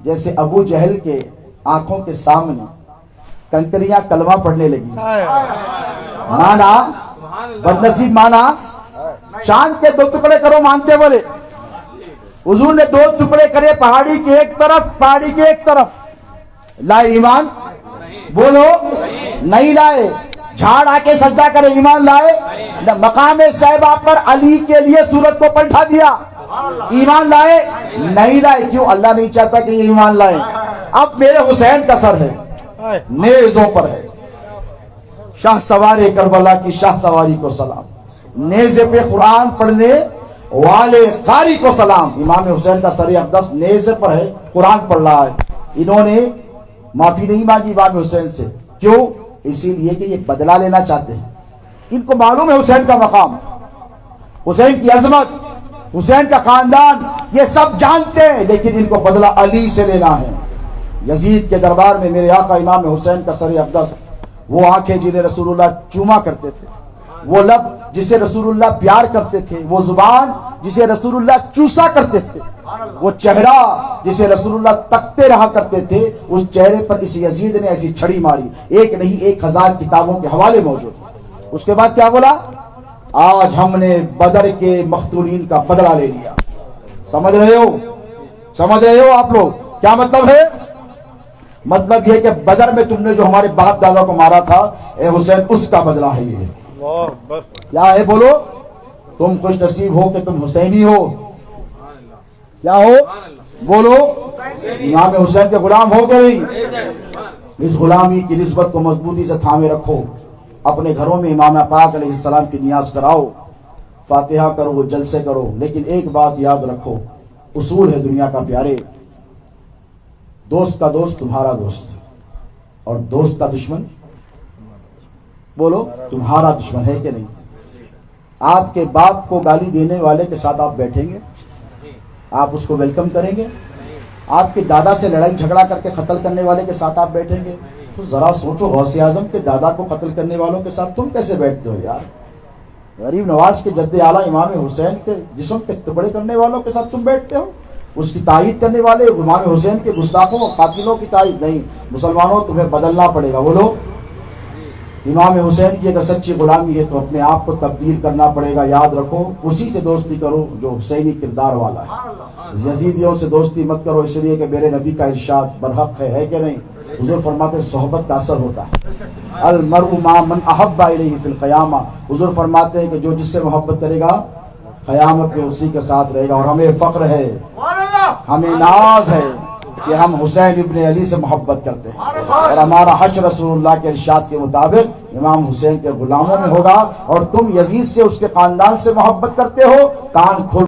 جیسے ابو جہل کے آنکھوں کے سامنے کنکریاں کلمہ پڑھنے لگی. مانا بدنصیب، مانا چاند کے 2 ٹکڑے کرو مانتے بولے. حضور نے 2 ٹکڑے کرے، پہاڑی کے ایک طرف، پہاڑی کے ایک طرف. لائے ایمان؟ بولو نہیں لائے. جھاڑ آ کے سجدہ کرے، ایمان لائے؟ مقام صحابہ پر علی کے لیے سورت کو پلٹا دیا، ایمان لائے؟ نہیں لائے. کیوں؟ اللہ نہیں چاہتا کہ یہ ایمان لائے. اب میرے حسین کا سر ہے، نیزوں پر ہے. شاہ سوار کربلا کی شاہ سواری کو سلام، نیزے پہ قرآن پڑھنے والے قاری کو سلام. امام حسین کا سر اقدس نیزے پر ہے، قرآن پڑھ رہا ہے. انہوں نے معافی نہیں مانگی امام حسین سے. کیوں؟ اسی لیے کہ یہ بدلہ لینا چاہتے ہیں. ان کو معلوم ہے حسین کا مقام، حسین کی عظمت، حسین کا خاندان، یہ سب جانتے ہیں، لیکن ان کو بدلہ علی سے لینا ہے. یزید کے دربار میں میرے آقا امام حسین کا سر اقدس، وہ آنکھیں جنہیں رسول اللہ چوما کرتے تھے، وہ لب جسے رسول اللہ پیار کرتے تھے، وہ زبان جسے رسول اللہ چوسا کرتے تھے، وہ چہرہ جسے رسول اللہ تکتے رہا کرتے تھے، اس چہرے پر اس یزید نے ایسی چھڑی ماری، ایک نہیں 1000 کتابوں کے حوالے موجود ہیں. اس کے بعد کیا بولا؟ آج ہم نے بدر کے مقتولین کا بدلہ لے لیا. سمجھ رہے ہو؟ سمجھ رہے ہو آپ لوگ کیا مطلب ہے؟ مطلب یہ کہ بدر میں تم نے جو ہمارے باپ دادا کو مارا تھا، اے حسین اس کا بدلہ ہے. یہ کیا ہے؟ بولو. تم خوش نصیب ہو کہ تم حسینی ہو. کیا ہو؟ بولو. امام حسین کے غلام ہو کہ نہیں؟ اس غلامی کی نسبت کو مضبوطی سے تھامے رکھو. اپنے گھروں میں امام پاک علیہ السلام کی نیاز کراؤ، فاتحہ کرو، جلسے کرو. لیکن ایک بات یاد رکھو، اصول ہے دنیا کا پیارے، دوست کا دوست تمہارا دوست اور دوست کا دشمن، بولو تمہارا دشمن ہے کہ نہیں؟ آپ کے باپ کو گالی دینے والے کے ساتھ آپ بیٹھیں گے؟ آپ اس کو ویلکم کریں گے؟ آپ کے دادا سے لڑائی جھگڑا کر کے قتل کرنے والے کے ساتھ آپ بیٹھیں گے؟ تو ذرا سوچو، غوث اعظم کے دادا کو قتل کرنے والوں کے ساتھ تم کیسے بیٹھتے ہو یار؟ غریب نواز کے جد اعلیٰ امام حسین کے جسم کے ٹکڑے کرنے والوں کے ساتھ تم بیٹھتے ہو؟ اس کی تائید کرنے والے امام حسین کے گستاخوں اور قاتلوں کی تائید نہیں. مسلمانوں تمہیں بدلنا پڑے گا. بولو امام حسین کی اگر سچی غلامی ہے تو اپنے آپ کو تبدیل کرنا پڑے گا. یاد رکھو اسی سے دوستی کرو جو حسینی کردار والا ہے. یزیدیوں سے دوستی مت کرو، اس لیے کہ میرے نبی کا ارشاد برحق ہے کہ نہیں؟ حضور فرماتے ہیں صحبت کا اثر ہوتا ہے. المرء مع من احب الیہ فی القیامہ. حضور فرماتے ہیں کہ جو جس سے محبت کرے گا قیامت میں اسی کے ساتھ رہے گا. اور ہمیں فخر ہے، ہمیں ناز ہے کہ ہم حسین ابن علی سے محبت کرتے ہیں، اور ہمارا حشر رسول اللہ کے ارشاد کے مطابق امام حسین کے غلاموں میں ہوگا. اور تم یزید سے، اس کے خاندان سے محبت کرتے ہو، کان کھول